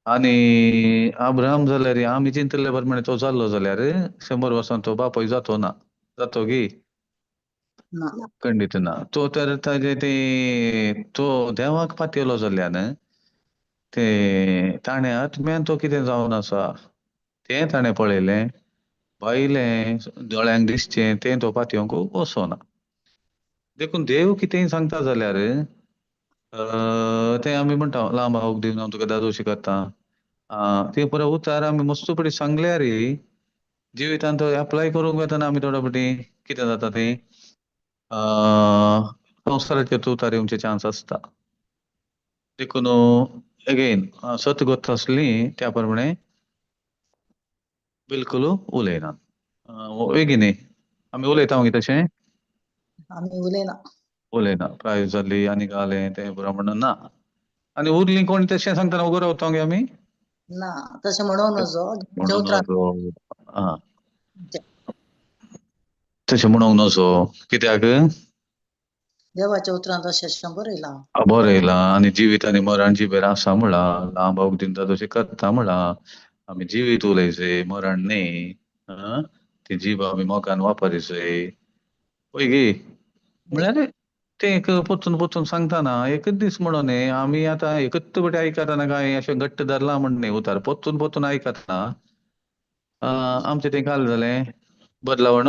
आनी अब्राहम जाल्यार आमी चिंतले प्रमाणे तो जाल्लो जाल्यार 100 वर्सां तो बापूय जातो ना. जातो की ना. खंडीत ना. तो तर ताजे ते तो देवाक पातयलो जाल्यार ते ताणें आत्म्यान तो कितें जावन आसा तें ताणें पळयलें, पाहिलें, दोळ्यांक दिसचें तें तो पातयोंक वचोना. देखून देव कितेंय सांगता जाल्यार तें आमी म्हणटा लांब होक दिवन हांव तुका दादोशी करता. ते पुरो उतार आमी मस्तपडी सांगल्यारय जिवितांत एप्लाय करूंक वतना आमी थोडे फावटी कितें जाता तें संवसाराचेर तुतार येवचे चान्स आसता. देखून अगेन सत गोश्ट आसली त्या प्रमाणे बिलकुल उलयना. बेगिनी आमी उलयता मागीर तशें आमी उलयना. उलयना प्राय जाली आनी घालें तें प्रमाण ना. आनी उरलीं कोण तशें सांगतना उबो रावता गे आमी ना तशें म्हणूं नजो देवाच्या म्हणून उतरांत. तशें म्हणूंक नजो कित्याक देवाच्या उतरांत अशें बरयलां. बरयलां आनी जिवीत आनी मरण जिबेर आसा म्हणला. लांब होक दिवन दादोशी करता म्हणला. आमी जिवीत उलयचें मरण न्ही. ती जीब आमी मोगान वापरचें पळय गे. म्हळ्यार तें एक पोत्तून पोत्तून सांगताना एकच दीस म्हणून न्ही आमी आतां एकच फावटी आयकतना काय अशें घट्ट धरलां म्हण न्ही उतार पोत्तून पोत्तून आयकतना आमचें तें काल जालें बदलावण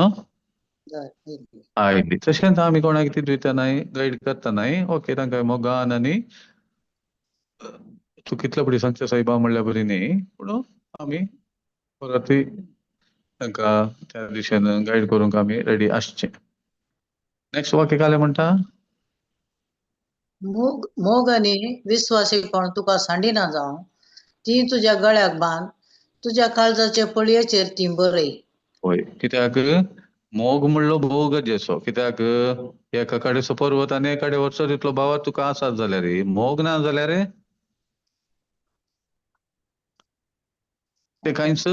आयली. तशेंच आमी कोणाक कितें दितनाय गायड करतनाय ओके तांकां मोगान आनी तूं कितले फुडें सांगता सायबा म्हणल्या बरी न्ही पूण आमी परत तांकां त्या दिशेन गायड करूंक आमी रेडी आसचें. नेक्स्ट वाक्य काले म्हणटा मोग आनी विस्वासीपण तुका सांडिना जावं ती तुज्या गळ्याक बांद, तुज्या काळजाचे पळयेचेर ती बरय. पळय कित्याक मोग म्हणलो भोव गरजेचो. कित्याक एका कडेचो पर्वत आनी एका कडेन वचत तितलो भाव तुका आसात जाल्यार मोग ना जाल्यार ते कांयच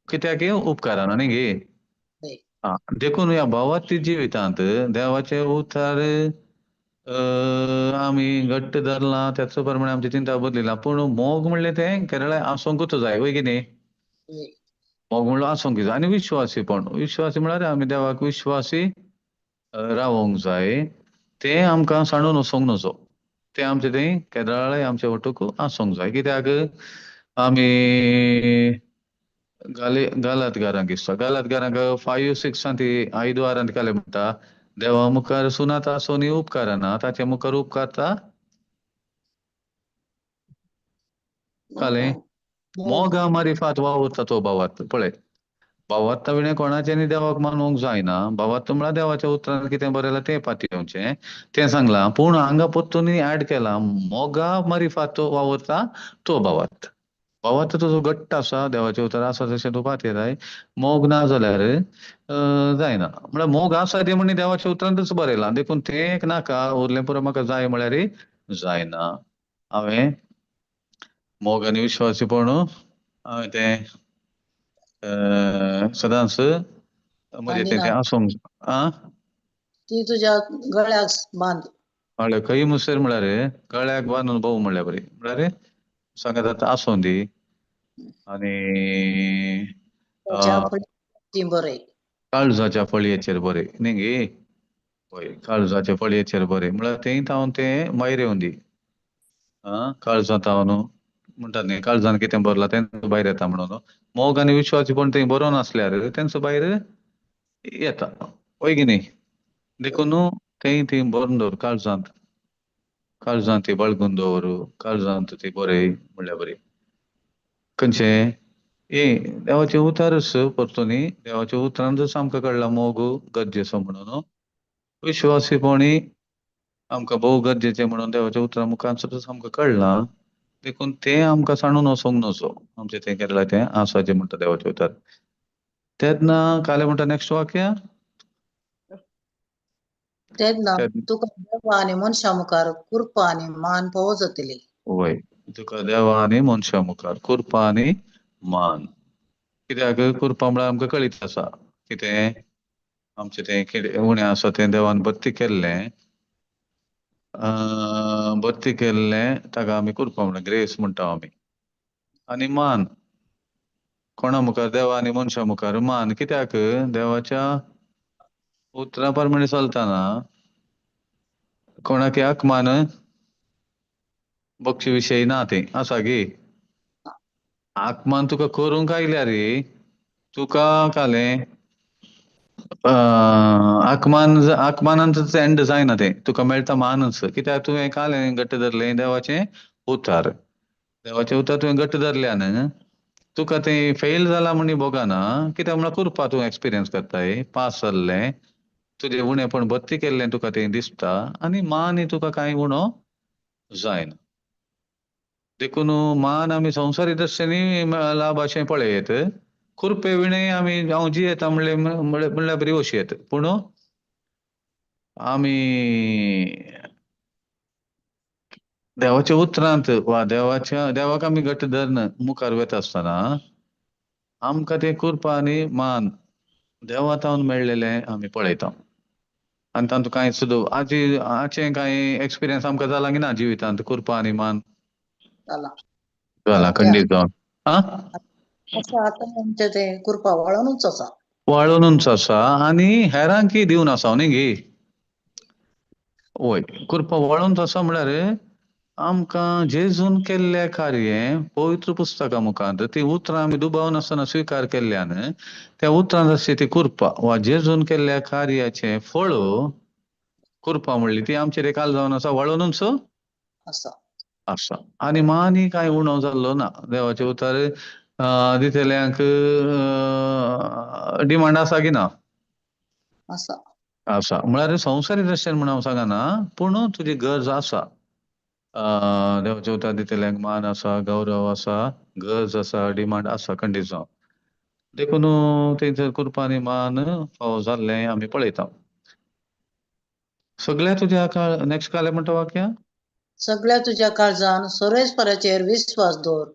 कित्याक उपकारना न्ही गे. देखून ह्या भावार्थी जिवितांत देवाचे उतार आमी घट्ट धरलां त्याच प्रमाणे आमची चिंता बदलिना पूण मोग म्हणलें तें केरळा आसोंकूच जाय वय की न्ही. मोग म्हणलो आसोंक जाय आनी विश्वासी म्हळ्यार आमी देवाक विश्वासी रावोंक जाय. तें आमकां सांडून वचोंक नजो. तें आमचें थंय केदळाळें आमचे वटूक आसोंक जाय. कित्याक आमी गालातकारांक दिसता गालातकारांक 5:6 ती 5 आरांत काले म्हणटा देवा मुखार सुनात आसोनी उपकारना ताचे मुखार उपकारता काले मोगा मारिफात वावुरता तो भावार्थ. पळय भावार्था विणे कोणाचे न्ही देवाक मानूंक जायना. भावार्थ म्हळ्यार देवाच्या उतरांत कितें बरयलां तें पातयेवचें तें सांगलां. पूण हांगा परतून ऍड केलां मोगा मारिफात वावुरता तो भावार्थ. भावार्थ तुजो घट्ट आसा देवाचे उतर आसा तशें तूं पातयताय. मोग ना जाल्यार जायना. म्हळ्यार मोग आसा ते म्हण देवाच्या उतरांतच बरयलां. देखून तें एक नाका उरलें पुरो म्हाका जाय म्हळ्यार जायना. हांवें मोग आनी विश्वासीपण हांवें तें सदांच म्हणजे तें आसोंक ती तुज्या गळ्याक बांद. म्हळ्यार खंय मुसेर म्हळ्यार गळ्याक बांदून भोंव म्हळ्यार बरी. म्हळ्यार सांगात आतां आसों दी आनी ती बरय. काळजाच्या फळयेचेर बरय न्ही गे. पळय काळजाच्या फळयेचेर बरय म्हळ्यार थंय थावन तें भायर येवं दी. काळजांत थावन म्हणटात न्ही काळजान कितें भरलां तेंच भायर येता म्हणून. मोग आनी विश्वासीपण थंय बरोवन आसल्यार तेंच भायर येता वय की न्ही. देखून थंय बरोवन दवर काळजांत. काळजांत ती बाळगून दवर काळजांत ती बरय म्हणल्यार बरी. खंयचें ए देवाचे उतारच परतुनी देवाच्या उतरान जर आमकां कळला मोग गरजेचो म्हणून विश्वासीपणी आमकां भोव गरजेचें म्हणून देवाच्या उतरा मुखांतसून आमकां कळना देखून तें आमकां सांडून वचोंक नजो आमचें तें केल्लें तें आसा जें म्हणटा देवाचे उतर तेन्ना काले म्हणटा नेक्स्ट वाक्य तेन्ना तेन्ना तुका देवा आनी मनशा मुखार कृपा आनी मान फावो जातली. वय तुका देवा आनी मनशा मुखार कृपा आनी मान कित्याक कृपा म्हळ्यार आमकां कळीत आसा कितें आमचें तें कितें उणें आसा तें देवान भरती केल्लें भरती केल्लें ताका आमी कृपा म्हणटा ग्रेस म्हणटा आमी आनी मान कोणा मुखार देवा आनी मनशा मुखार मान कित्याक देवाच्या उतरा प्रमाणे चलतना कोणाक याक मान बक्षी विशयी ना तें आसा गे आत्मान तुका करूंक आयल्या रे तुका कालें आत्मानांत एंड जायना तें तुका मेळटा मानच कित्याक तुवें कालें घट्ट धरलें देवाचें उतार देवाचें उतार तुवें घट्ट धरल्यान तुका तें फेल जाला म्हणी बोगाना कित्याक म्हळ्यार कृपा तूं एक्सपिरियन्स करताय पास जाल्लें तुजें उणेपण भरती केल्लें तुका तें दिसता आनी मान तुका कांय उणो जायना देखून मान आमी संवसारी दृश्टीनी लाभ अशें पळयत कृपे विणें आमी हांव जियेता म्हणल्यार बरी वशेत पूण आमी देवाच्या उतरांत वा देवाक आमी घट्ट धरून मुखार वता आसतना आमकां तें कृपा आनी मान देवातावन मेळ्ळेलें आमी पळयता आनी तातूंत कांय सुद्दां आजचें कांय एक्सपिरियन्स आमकां जाला की ना जिवितांत कृपा आनी मान जाला जाला सद्या खंडीत जावन असं आता आमचें तें कृपा वळोनूच आसा वाळूनच आसा आनी हेरांकय दिवन आसा न्ही गे वय कृपा वळोनच आसा म्हळ्यार आमकां जेजून केल्लें कार्य पवित्र पुस्तका मुखांत ती उतरां आमी दुबाव स्विकार केल्ल्यान त्या उतरांत आसची ती कृपा वा जेजून केल्ल्या कार्याचें फळ कृपा म्हणली ती आमचेर काल जावन आसा वळोनूच आसा आसा आनी मानय कांय उणो जाल्लो ना देवाचे उतर दितल्यांक डिमांड आसा की ना आसा आसा म्हळ्यार संवसारी दृश्टीन म्हण हांव सांगना पूण तुजी गरज आसा देवाच्या उतर दितल्यांक मान आसा गौरव आसा गरज आसा डिमांड आसा खंडीत जावन देखून थंयसर कृपा आनी मान फावो जाल्लें आमी पळयता सगळ्या तुज्या नेक्स्ट कालें म्हणटा वाक्य सगळ्या तुज्या काळजान सोरेस्पराचेर विस्वास दवर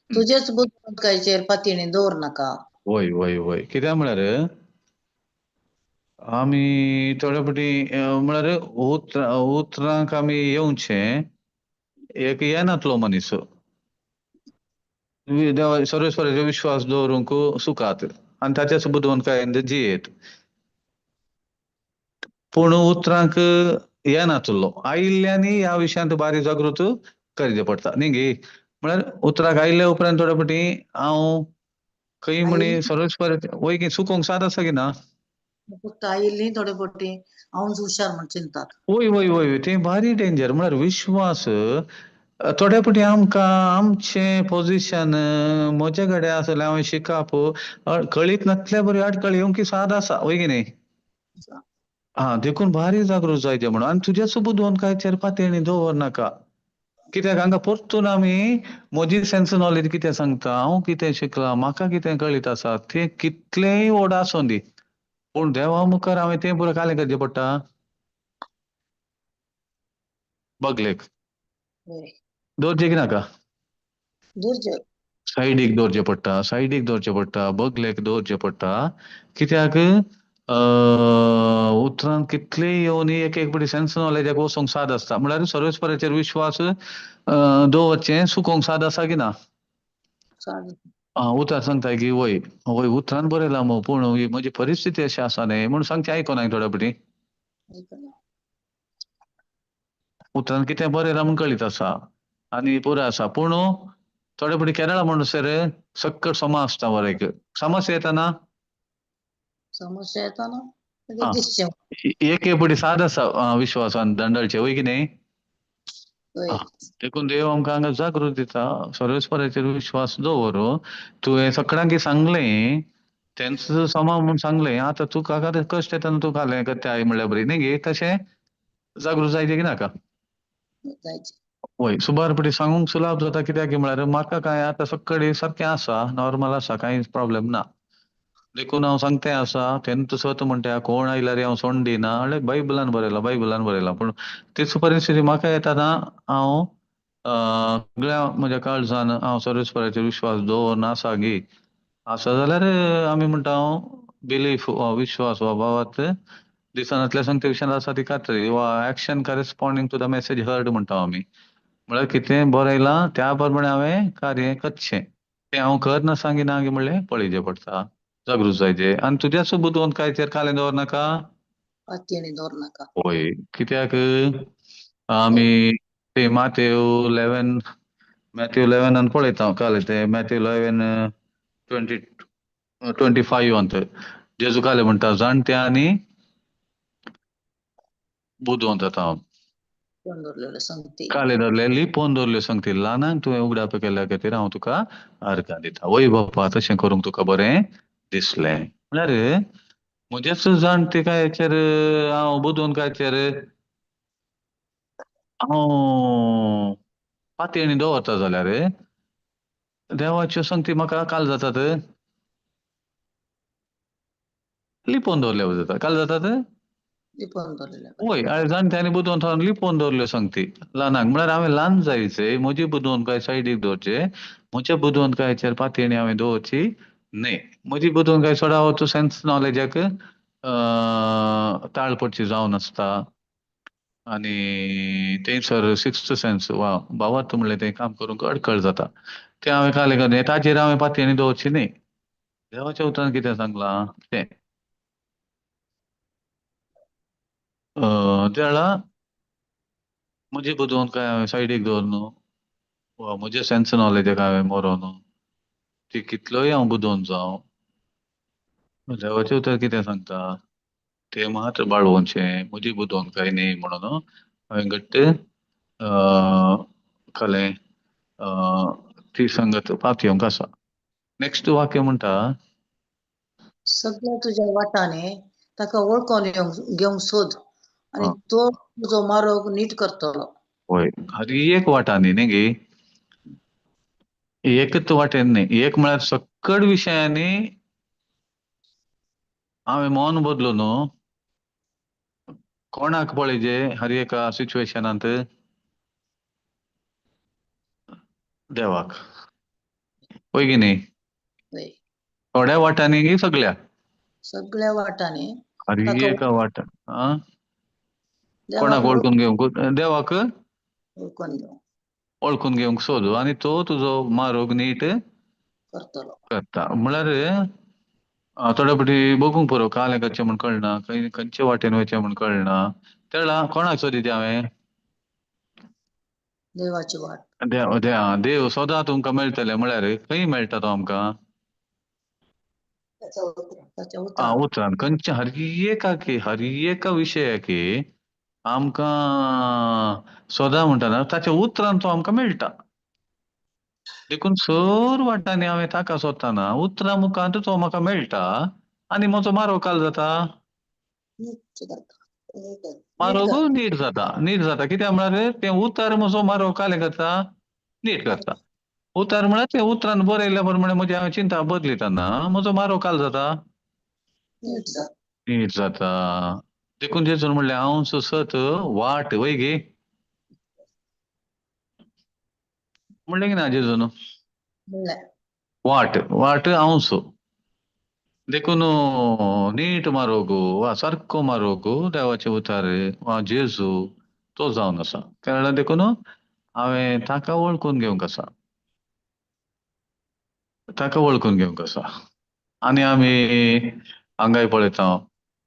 तुजेच बुद्दीकायेचेर पातयेणी दवर नाका वय वय वय कित्याक म्हळ्यार आमी थोडे फावटी म्हळ्यार उतरांक आमी येवचें एक येनातलो मनीस सर्वेस्पराचेर विश्वास दवरूंक सुखात आनी ताच्या बुदवंतकायेन जियेत पूण उतरांक येनातलो आयिल्ल्यांनी ह्या विशयांत बारी जागृत करचें पडटा न्ही गे म्हळ्यार उतराक आयिल्ल्या उपरांत थोडे फावटी हांव खंय म्हणी सर्वेस्पर वय की चुकोवंक साद आसा की ना फक्त आयिल्लीं थोडे फावटी हांवूच हुशार म्हण चिंतात वय वय वय तें भारी डेंजर म्हळ्यार विश्वास थोड्या फावटी आमकां आमचें पोजिशन म्हजे कडेन आसल्यार हांवें शिकप कळीत नासल्या बरी आडखळ येवंक साद आसा वय की न्ही देखून भारी जागृत जायचें म्हणून आनी तुज्या सुबुद्वंतकायेचेर पातयेणी दवर नाका कित्याक हांगा परतून आमी म्हजी सेन्स नॉलेज कितें सांगता हांव कितें शिकलां म्हाका कितें कळीत आसा तें कितलेंय व्हड आसूं दी पूण देवा मुखार हांवें तें पुरो कालें करचें पडटा बगलेक दवरचें की नाका दुर्जय सायडीक दवरचें पडटा बगलेक दवरचें पडटा कित्याक उतरांत कितलेय येवन एक फावटी सेन्स नॉलेजाक वचोंक साद आसता म्हळ्यार सर्वेस्पराचेर विश्वास दवरचें सुकोवंक साद आसा की ना उतर सांगता की वय वय उतरान बरयलां पूण म्हजी परिस्थिती अशी आसा न्ही म्हूण सांगचें आयकोना थोड्या फावटी उतरान कितें बरयलां म्हूण कळीत आसा आनी पुरो आसा पूण थोडे फावटी केरळा म्हणसर सक्कट सोमा आसता वर एक समस्या येता ना समस्या येता ना आं दिसचें एक फावटी साद आसा विश्वासान दंडळचें वय की न्ही होय. देखून देव आमकां हांगा जागृत दिता सर्वेस्पराचेर विश्वास दवरो तुवें सगळ्यांक सांगलें तेंच समा म्हूण सांगलें आतां तुका कश्ट येताना तूं खालें कत्याय म्हणल्यार बरी न्ही गे तशें जागृत जायचें की नाका. जायचे. होय सुबारपटी सांगूंक सुलाभ जाता कित्याक म्हळ्यार म्हाका काय आतां सगळे सारकें आसा नॉर्मल आसा कांयच प्रॉब्लेम ना. देखून हांव सांगतें आसा तेन्ना तूं सत म्हणटा कोण आयल्यार हांव सोंड दिना बायबलान बरयलां पूण तीच परिस्थिती म्हाका येताना हांव सगळ्या म्हज्या काळजान हांव सर्वेस्पराचेर विश्वास दवरन आसा गी आसा जाल्यार आमी म्हणटा हांव बिलीफ विश्वास हो भावार्थ दिसनातल्या संकटेशन आसा ती खात्री वा action corresponding to the message heard म्हणटा आमी म्हळ्यार कितें बरयलां त्या प्रमाणे हांवें कार्य करचें तें हांव करना सांगिना गे म्हणलें पळयचें पडटा जागृत जायचें आनी तुज्याच बुदवंतकायेचेर खालें दवरनाका. पातयेणी दवर नाका. होय कित्याक आमी ते मॅथ्यू 11 पळयता काले ते मॅथ्यू 11:25 जेजू काले म्हणटा जाणट्या आनी बुदवंत जाता हांव कोण दवरलेलो संगती. काले धरले लिपोवन दवरल्यो संगती ल्हानांक तुवें उगडाप केल्या खातीर हांव तुका आर्गां दिता वय बाप्पा तशें करूंक तुका बरें दिसलें म्हळ्यार म्हजेच जाणटेकायेचेर हांव बुदवंतकायेचेर हांव पातयेणी दवरता जाल्यार देवाच्यो संगती म्हाका काल जातात लिपोवन दवरल्या जाता काल जातात. लिपोवन दवरलेले वय बरे. जाणट्यांनी बुदवंत लिपोवन दवरल्यो संगती ल्हानांक म्हळ्यार हांवें ल्हान जायचें म्हजी बुदवंतकाय सायडीक दवरचें म्हज्या बुदवंतकायेचेर पातयेणी हांवें दवरची न्हय म्हजी बुदवंतकाय सोडा वचूं सेन्स नॉलेजाक ताळ पडची जावन आसता आनी थंयसर सिक्स्थ सेन्स वा भावार्थ म्हणलें तें काम करूंक अडखळ जाता तें हांवें काले करचें ताचेर हांवें पातयेणी दवरची न्हय देवाच्या उतरान कितें सांगलां तें त्या वेळा म्हजी बुदवंतकाय हांवें सायडीक दवरन वा म्हज्या सेन्स नॉलेजाक हांवें मरोन ती कितलोय हांव बुदवंत जावं देवाचें उतर कितें सांगता तें मात बाळगोवचें म्हजी बुदवंतकाय न्ही म्हणून हांवें घट्ट खालें ती संगत पातयेवंक आसा. नेक्स्ट वाक्य म्हणटा सगळ्या तुज्या वाटांनी ताका वळखून घेवंक सोद आनी अं, तो तुजो मार्ग नीट करतलो. होय हर एक वाटांनी न्ही गे एकच वाटेन न्ही एक म्हळ्यार सकट विशयांनी हांवें मौन बदलून कोणाक पळयचे हर एका सिच्युएशनांत देवाक पळय गी न्ही होय. थोड्या वाटांनी गी सगळ्या सगळ्या वाटांनी हर ताका एका वाटान कोणाक देवाक वळखून घेवंक देवाक वळखून घेवंक वळखून घेवंक सोद आनी तो तुजो मार्ग नीट करतलो. करता म्हळ्यार थोड्या फावटी बगूंक पुरो कालें करचें म्हूण कळना खंयचे वाटेन वयचें म्हूण कळना त्या वेळा कोणाक सोदिचें हांवें देवाची वाट. देव सदां तुमकां मेळटले म्हळ्यार खंय मेळटा तो आमकां ताच्या उतरान. उतरान खंयच्या हर एका विशयाकी आमकां सदां म्हणटा ताच्या उतरान तो आमकां मेळटा देखून सर वाटांनी हांवें ताका सोदताना उतरां मुखांत तो म्हाका मेळटा आनी म्हजो मार्ग काल जाता नीट करता. मार्ग नीट जाता कित्याक म्हळ्यार तें उतर म्हजो मार्ग कालें करता नीट करता उतर म्हळ्यार तें उतरान बरयल्या प्रमाणे म्हजी हांवें चिंता बदली तेन्ना म्हजो मार्ग काल जाता नीट जाता. नीट जाता देखून जेजून म्हणलें हांव सत वाट वय गे म्हणलें की ना जेजून म्हणलें. वाट हांवच देखून नीट मार्ग वा सारको मार्ग देवाचे उतार वा जेजू तो जावन आसा त्या वेळार देखून हांवें ताका वळखून घेवंक आसा ताका वळखून घेवंक आसा आनी आमी हांगाय पळयता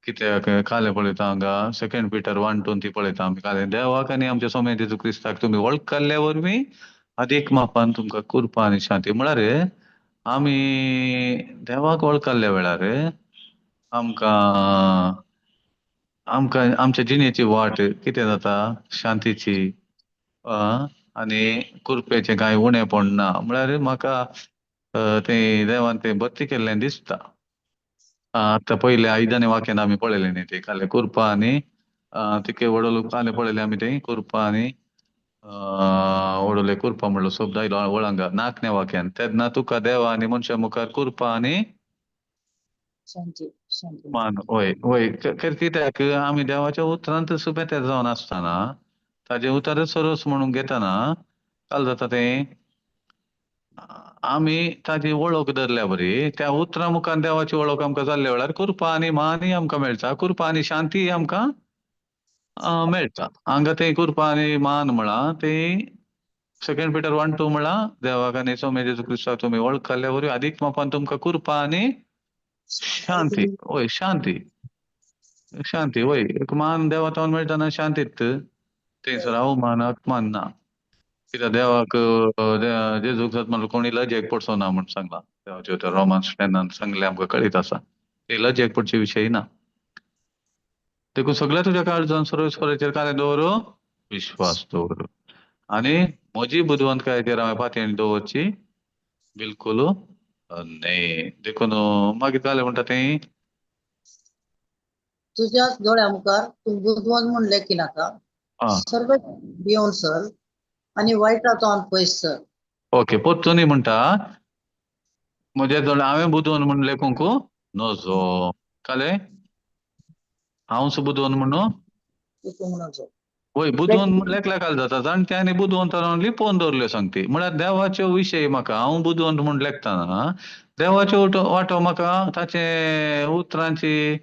कित्याक कालें पळयता हांगा 2 Peter 1:20 पळयता आमी कालें देवाक आनी आमच्या सोम्या जेजू क्रिस्ताक तुमी वळखल्या वरवीं अदीक मापान तुमकां कृपा आनी शांती म्हळ्यार आमी देवाक वळखल्या वेळार आमकां आमच्या जिणेची वाट कितें जाता शांतीची आनी कुरपेचे कांय उणेपण ना म्हळ्यार म्हाका ते देवान ते बत्ती केल्लें दिसता. आतां पयले आयदने वाक्यान आमी पळयलें न्ही ते काले कुरपा आनी तिके वडोल काले पळयले आमी ते कुरपा आनी वडोले कुरपा म्हणलो शब्द आयलो वळांगा नाकण्या वाक्यान तेन्ना तुका देवा आनी मनशा मुखार कुरपा आनी शांती शांती मान वय वय कित्याक आमी देवाच्या उतरांत सुबेतेर जावन आसतना ताजे उतरच सरस म्हणून घेतना काल जाता तें आमी ताजी वळख धरल्या बरी त्या उतरां मुखार देवाची वळख आमकां जाल्ल्या वेळार कुरपा आनी मानय आमकां मेळटा कुरपा आनी शांती आमकां मेळटा हांगा ते कुरपा आनी मान म्हळां ते सेकंड पिटर 1:2 म्हळां देवाक आनी सोम्या जेजू क्रिस्ताक तुमी वळखल्या बरी अधिक मापान तुमकां कुरपा आनी शांती वय शांती शांती वय एक मान देवातावन मेळटा शांतीत थंयसर अवमान अपमान ना कित्याक देवाक जेजूक म्हणलो कोणी लजेक पडचो ना म्हण सांगला देवाचे त्या रोमांस 10 सांगले आमकां कळीत आसा ते लजेक पडचे विशय ना देखून सगळ्या तुज्या काळजान सर्वेस्पराचेर कारें दवर विश्वास दवर आनी म्हजी बुदवंतकायेचेर हांवें पातयेणी दवरची बिलकुल न्ही देखून मागीर जालें म्हणटा तें तुझ्याच दोळ्या मुखार तू बुद्धवान म्हूण लेखिनाका सर्व भियोन सर आनी वायटाचो पयस सर ओके पोत्तुनी म्हणटा म्हजे दोळे हांवें बुदवन म्हूण लेखूंक नजो काले हांवच बुदवन म्हणून वय बुदवन लेखल्या काल जाता जाणट्यांनी बुदवंत लिपोवन दवरल्यो सांगती म्हळ्यार देवाच्यो विशय म्हाका हांव बुदवंत म्हूण लेखतना देवाच्यो वांटो म्हाका ताचे उतरांची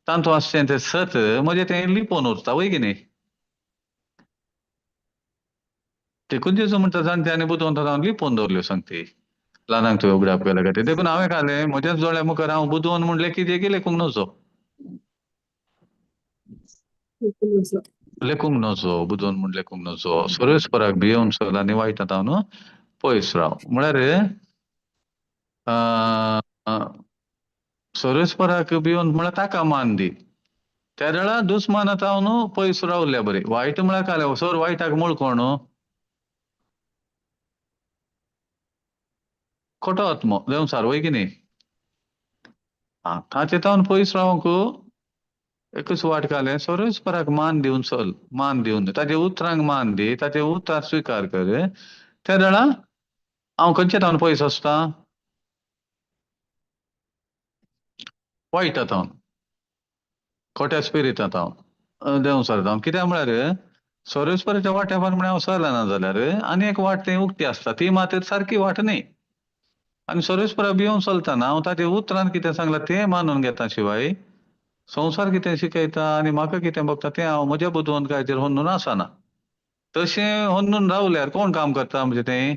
तांतवासचें तें सत म्हजें तें लिपोवन उरता वय की न्ही देखून जेजू म्हणटा जाणट्यांनी बुदवंत लिपोवन दवरल्यो सांगती ल्हानांक तुवें उगडाप केल्या खातीर देखून हांवें काले म्हज्याच दोळ्या मुखार हांव बुदवन म्हूण लेखी लेखूंक नजो लेखूंक नजो बुदवन म्हूण लेखूंक नजो सर्वेस्पराक भियोन सर आनी वायटांतावन पयस राव म्हळ्यार सर्वेस्पराक भियोन म्हळ्यार ताका मान दी त्या वेळार दुस्मानातावन पयस रावल्या बरी वायट म्हळ्यार काले सर वायटाक मूळ कोण खोटो आत्मो देंवसार वय की न्ही ताचे तावन पयस रावंक एकच वाट काले सर्वेस्पराक मान दिवन चल मान दिवन ताजे उतरांक मान दी ताजे उतर स्विकार कर त्या वेळार हांव खंयचे तावन पयस आसता वायटातावन खोट्या स्पिरिटांतावन देंवसार जावन कित्याक म्हळ्यार सर्वेस्पराच्या वाट्या प्रमाणे हांव चलना जाल्यार आनी एक वाट ती उक्ती आसता ती मात सारकी वाट न्ही आनी सर्वेस्पराक भियोन चलतना हांव ताजे उतरान कितें सांगलां तें मानून घेता शिवाय संवसार कितें शिकयता आनी म्हाका कितें बगता तें हांव म्हज्या बुदवंतकायेचेर होन्नून आसना तशें होन्नून रावल्यार कोण काम करता म्हणजे तें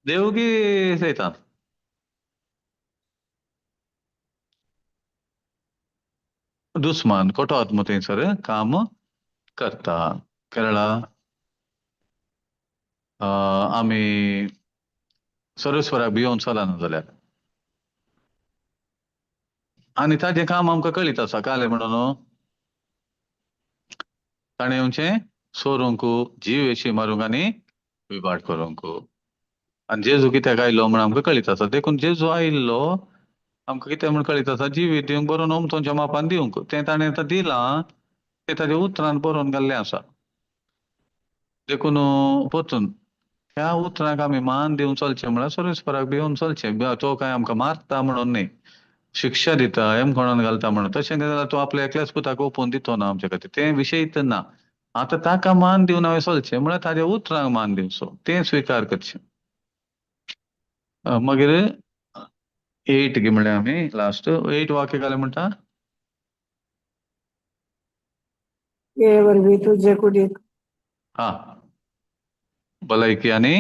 देव की सैतान दुस्मान खोटो आत्मो थंयसर काम करता केरळा आमी सर्वेस्पराक भियोन चलना जाल्यार आनी ताजें काम आमकां कळीत आसा काले म्हणून ताणें येवचें सोरूंक जीव वेशी मारूंक आनी विबाट करूंक आनी जेजू कित्याक आयलो म्हण आमकां कळीत आसा देखून जेजू आयिल्लो आमकां कितें म्हण कळीत आसा जिवीत दिवंक बरोवन उमथोंच्या मापान दिवंक तें ताणें आतां दिलां तें ताज्या उतरान बरोवन घाल्लें आसा देखून परतून ह्या उतरांक आमी मान दिवन चलचें म्हळ्यार सर्वेस्पराक भियोन चलचें तो काय आमकां मारता म्हणून न्ही शिक्षा दिता हेमखोणान घालता म्हणून तशें जाल्यार तो आपल्या एकल्याच पुताक ओपोवन दितो ना आमचे खातीर तें विशयच ना आतां ताका मान दिवन हांवें चलचें म्हळ्यार ताज्या उतरांक मान दिवचो तें स्विकार करचें मागीर 8 घे म्हळ्यार आमी लास्ट 8 वाक्य घालें म्हणटा ये वरवीं तुजे कुडीक भलायकी आनी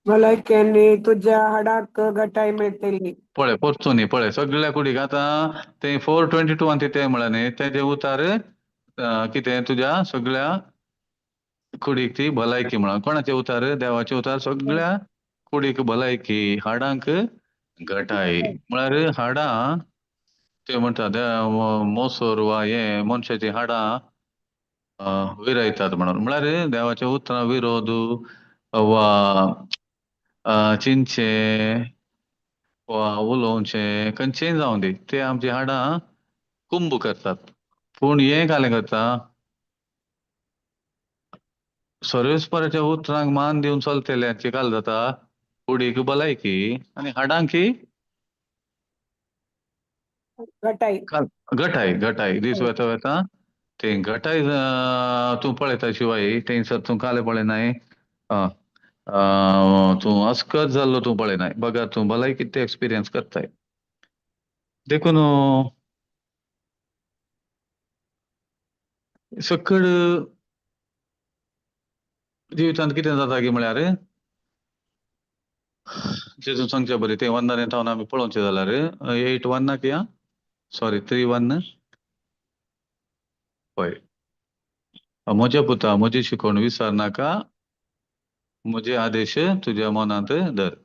भलायकेनी तुज्या हाडाक घटाय मेळटली पळय परतूनी पळय सगळ्या कुडीक आतां ते 4:22 ते म्हळ्यार न्ही तेजे उतार कितें तुज्या सगळ्या कुडीक ती भलायकी म्हळ्यार कोणाचे उतार देवाचे उतार सगळ्या कुडीक भलायकी हाडांक घटाय म्हळ्यार हाडां ते म्हणटा मोसोर वा हे मनशाची हाडां विरयतात म्हणून म्हळ्यार देवाच्या उतरां विरोध वा चिंचे वा उलोवचें खंयचेय जावं दी ते आमची हाडां कुंभ करतात पूण हें कालें करता सर्वेस्पराच्या उतरांक मान दिवन चलतल्यांची काल जाता कुडीक भलायकी आनी हाडांकी घटाई घटाय दीस वेता वेता ते घटाय तूं पळयता शिवाय थंयसर तूं कालें पळयनाय तूं अस्कत जाल्लो तूं पळयनाय बगार तूं भलायकी ते एक्सपिरियन्स करताय देखून सकड जिवितांत कितें जाता की म्हळ्यार जेजून सांगचे बरें ते वन्नाने थावन आमी पळोवचें जाल्यार 8:1 की सॉरी 3:1 पळय म्हज्या पुता म्हजी शिकवण विसर नाका म्हजे आदेश तुज्या मनांत धर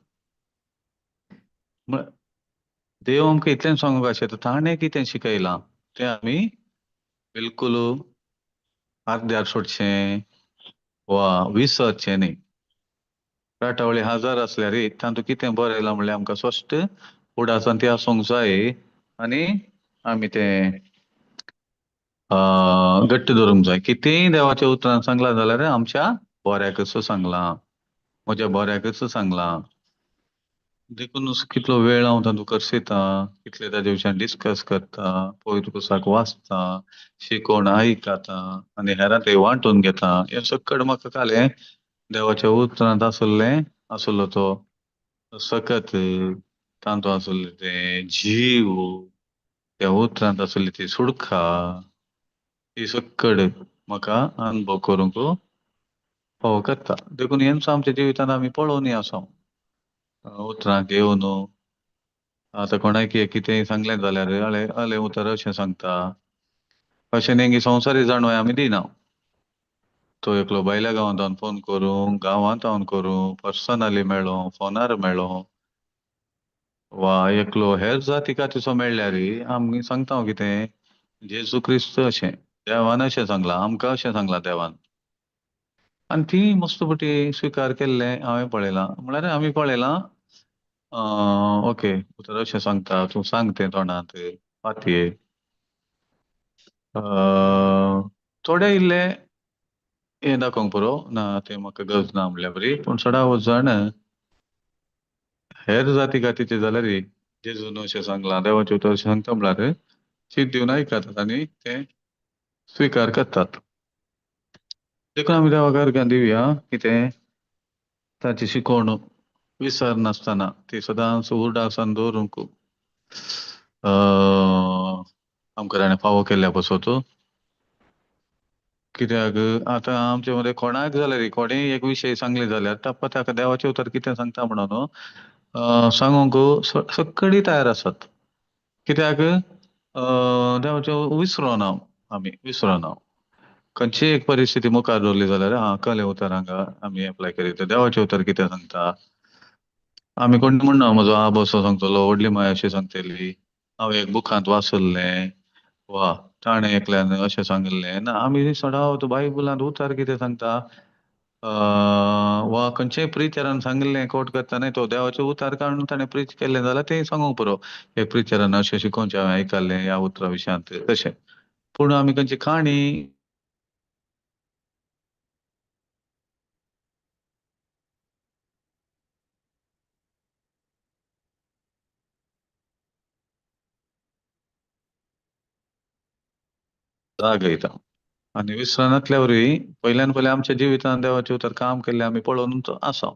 देव आमकां इतलें सांगूंक आशेता ताणें कितें शिकयलां तें आमी बिलकुल अर्द्यार सोडचें वा विसरचें न्ही राटावळी 1000 आसल्यार तातूंत कितें बरयलां म्हणल्यार आमकां स्पश्ट फुडासान तें आसूंक जाय आनी आमी तें घट्ट धरूंक जाय कितेंय देवाच्या उतरांत सांगलां जाल्यार आमच्या बऱ्याकच सांगलां म्हज्या बऱ्याकच सांगलां देखून कितलो वेळ हांव तातूंत करसयता कितले ताजे विशयान डिस्कस करता पवित्र पुस्तक वाचता शिकवण आयकता आनी हेरां ते वांटून घेता हे सकट म्हाका कालें देवाच्या उतरांत आसलो तो सकत तातूंत आसले ते जीव त्या उतरांत आसली ती सुडका ही सकड म्हाका अनुभव करूंक फावो करता देखून हेंच आमच्या जिवितांत आमी पळोवनी आसा उतरांक घेवन आतां कोणाय कितेंय सांगलें जाल्यार अलें उतर अशें सांगता अशें नेंगी संवसारीक जाणवाय आमी दिना तो एकलो भायल्या गांवांत फोन करूं गांवांत करूं पर्सनली मेळ्ळों फोनार मेळ्ळों वा एकलो हेर जातीकाचो मेळ्ळ्यार आमी सांगता हांव कितें जेजू क्रिस्त अशें देवान अशें सांगलां आमकां अशें सांगलां देवान आनी ती मस्तपटी स्विकार केल्लें हांवें पळयलां म्हळ्यार आमी पळयलां ओके उतर अशें सांगता तूं सांग तें तोंडांत पातयेर थोडे इल्ले हें दाखोवंक पुरो ना तें म्हाका गरज ना म्हणल्या बरी पूण सडावत जाण हेर जातीकातीचे जाल्यार जेजून अशें सांगलां देवाचें उतर अशें सांगता म्हळ्यार शीत दिवन आयकतात आनी तें स्विकार करतात देखून आमी देवाक अर्गां दिवया कितें ताची शिकवण विसर नासतना ती सदांच उर्डासन दवरूंक आमकां ताणें फावो केल्ल्या पासत कित्याक आतां आमचे मदें कोणाक जाल्यार कोणेय एक विशय सांगले जाल्यार टप्प ताका देवाचें उतर कितें सांगता म्हणून सांगूंक सक्कडी तयार आसात कित्याक देवाचें विसरोना आमी विसरोना खंयचीय एक परिस्थिती मुखार दवरली जाल्यार कळ्ळें उतर हांगा आमी एप्लाय करीत देवाचें उतर कितें सांगता आमी कोण म्हणना म्हजो आबो असो सांगतलो व्हडली माय अशी सांगतली हांव एक बुकांत वाचल्लें वा ताणें एकल्यान अशें सांगलें ना आमी सदांच बायबलांत उतर कितें सांगता वा खंयचेय प्रिचरान सांगलें कोट करता न्हय तो देवाचें उतर काडून ताणें प्रीच केलें जाल्यार तें सांगूंक पुरो हे प्रिचरान अशें शिकोवचें हांवें आयकल्लें ह्या उतरा विशयांत तशें पूण आमी खंयची काणी दाखयता आनी विसरनातल्यावरय पयल्यान पयलें आमच्या जिवितांत देवाचें उतर काम केल्लें आमी पळोवनूच आसा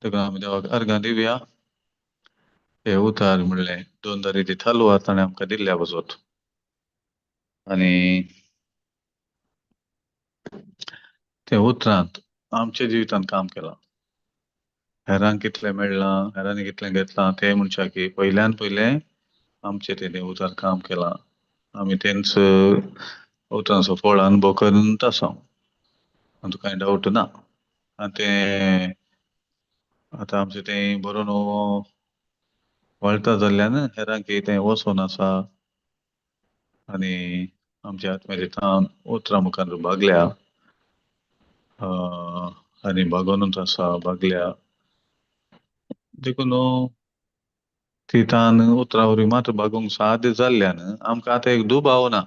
देखून आमी देवाक अर्गां दिवया हे उतर म्हणलें 2 तरेची तलवार ताणें आमकां दिल्ल्या पासत आनी ते उतरांत आमच्या जिवितांत काम केलां हेरांक कितलें मेळ्ळां हेरांनी कितलें घेतलां तें म्हणच्या की पयल्यान पयलें आमचें तेणें उतर काम केलां आमी तेंच उतरांचो फळ अनुभव करूनच आसा हातूंत कांय डावट ना आनी तें आतां आमचें तें बरो नवो वळता जाल्ल्यान हेरांक तें वचोन आसा आनी आमच्या आत्मेरितान उतरा मुखार भागल्या आनी भागोनूच आसा भागल्या देखून तितान उतरा वरी मात्र भागोंक साध्य जाल्ल्यान आमकां आतां एक दुबाव ना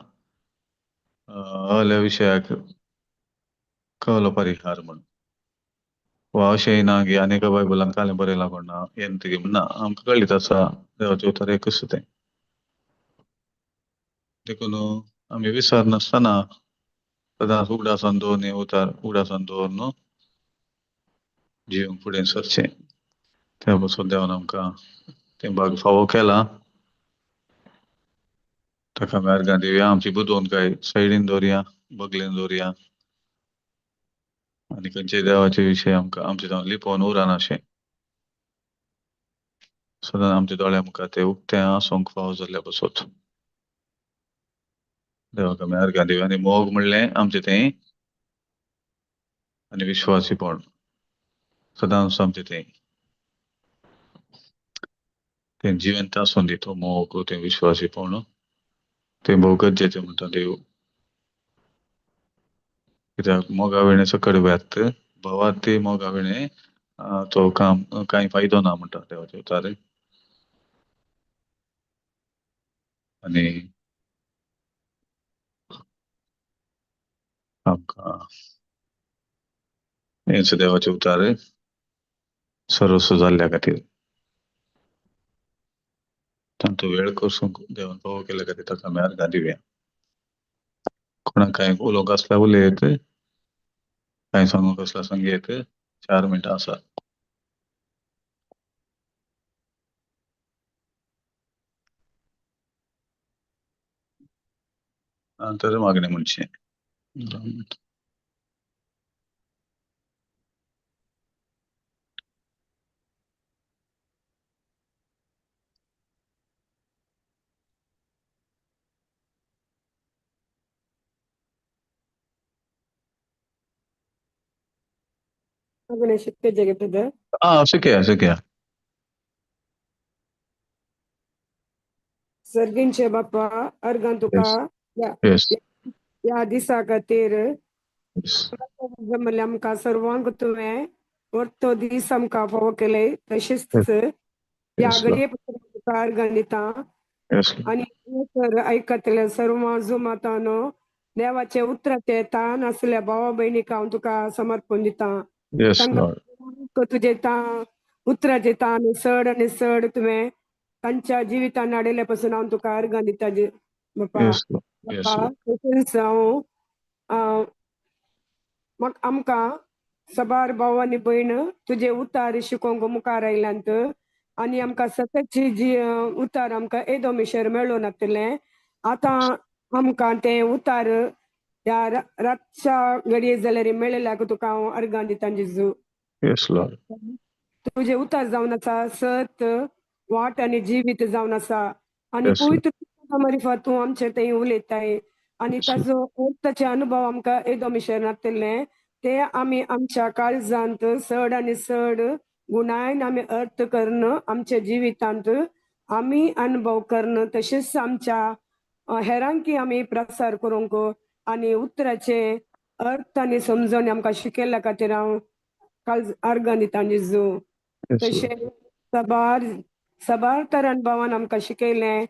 असल्या विशयाक कळलो परिहार म्हण वा अशेंय ना की आनीक बायबलान कांय बरयलां कोण ना हें तेगे ना आमकां कळीत आसा देवाचें उतर एकच तें देखून आमी विसर नासतना सदांच उगडासान दवरून हें उतर उगडासान दवरून जिवन फुडें सरचें त्या पासून देवान आमकां तें भाग फावो केला ताका आमी अर्गां दिवया आमची बुदवणकाय सायडीन दवरया बगलेन दवरया आनी खंयच्याय देवाचे विशय आमकां आमचे जावन लिपोवन उराना अशें सदां आमच्या दोळ्या मुखार तें उक्तें आसूंक फावो जाल्ल्या पासून देवाक आमी अर्गां दिवया आनी मोग म्हणलें आमचें तें आनी विश्वासीपण सदांच आमचें तें जिवंत आसून दी तो मोग तें विश्वासीपण तें भोव गरजेचें म्हणटा देव कित्याक मोगा विणे सकट व्यर्थ भवार्थी मोगा विणे तो काम कांय फायदो ना म्हणटा देवाचें उतर आनी आमकां हेंच देवाचें उतर सर्वस्व जाल्ल्या खातीर तांचो वेळ कसूंक देवान फावो केल्या खातीर ताका आमी अर्गां दिवया कोणाक कांय उलोवंक आसल्यार उलयत कांय सांगूंक आसल्यार सांगेत 4 मिनटां आसा तर मागणें म्हणचें गणेश जगत शिकया सर्गींचे बाप्पा अर्गां तुका येस या दिसा खातीर येस म्हणल्यार आमकां सर्वांक तुवें तो दीस आमकां फावो केले तशेंच या येस घडये तुका अर्गां दिता येस आणि तर ऐकतल्या सर्व जुमातान देवाचे उतराचे तान असल्या भावा भयणीक हांव तुका समर्पण दिता येस तांकां तुजे उतराचे तान चड आनी चड तुवें तांच्या जिवितान हाडयल्या पासून हांव तुका अर्गां दिता बाप्पा येस बाप्पा तशेंच हांव आमकां सबार भाव आनी भयण तुजे उतार शिकोवंक मुखार आयल्यांत आनी आमकां सततची जी उतार आमकां एदो मिशर मेळूं नासलें आतां आमकां तें उतार ह्या रातच्या घडये जाल्यार मेळयल्याक तुका हांव अर्गां दिता जेजू येस लॉर्ड तुझे उतार जावन आसा सत वाट आनी जिवीत जावन आसा आनी येस पवित्र मारिफात तूं आमचे थंय उलयताय आनी ताचो ताचे अनुभव आमकां एदो मिशर नासलें ते आमी आमच्या काळजांत चड आनी चड गुणायन आमी अर्थ करण आमच्या जिवितांत आमी अनुभव करण तशेंच आमच्या हेरांकी आमी प्रसार करूंक आनी उतराचे अर्थ आनी समजोन आमकां शिकयल्या खातीर हांव काल अर्गां दिता जेजू तशें सबार तरान भावान आमकां शिकयलें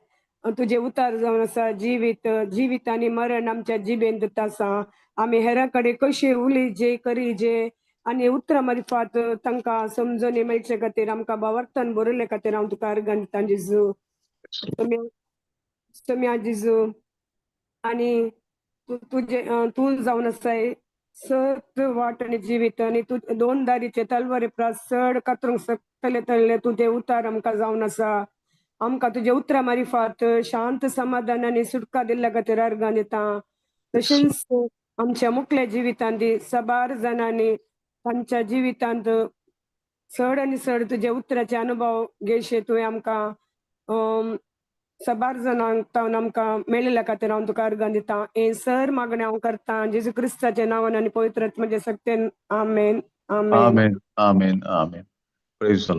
तुजे उतार जावन आसा जिवीत आनी मरण आमच्या जिबेंत आसा आमी हेरां कडेन कशें उलयचे करीजे आनी उतरां मारिफात तांकां समजोन मेळचे खातीर आमकां भावार्थान बरयल्या खातीर हांव तुका अर्गां दिता जेजू सोम्या जेजू आनी तुजे तूं जावन आसाय सत वाट आनी जिवीत आनी तूं दोन दारीचे तलवारी चड कातरूंक शकतले तुजे उतार आमकां जावन आसा आमकां तुजे उतरां मारिफात शांत समाधान आनी सुटका दिल्ल्या खातीर अर्गां दिता तशेंच आमच्या मुखल्या जिवितांत सबार जाणांनी तांच्या जिवितांत चड आनी चड तुजे उतराचे अनुभव घेयशे तुवें आमकां सबार जाणांक तावन आमकां मेळयल्या खातीर हांव तुका अर्गां दिता हें सर मागणें हांव करता जेजू क्रिस्ताच्या नांवान आनी पवित्र आत्म्याचे सक्तीन आमेन आमेन आमेन आमेन आमेन प्रेज द लॉर्ड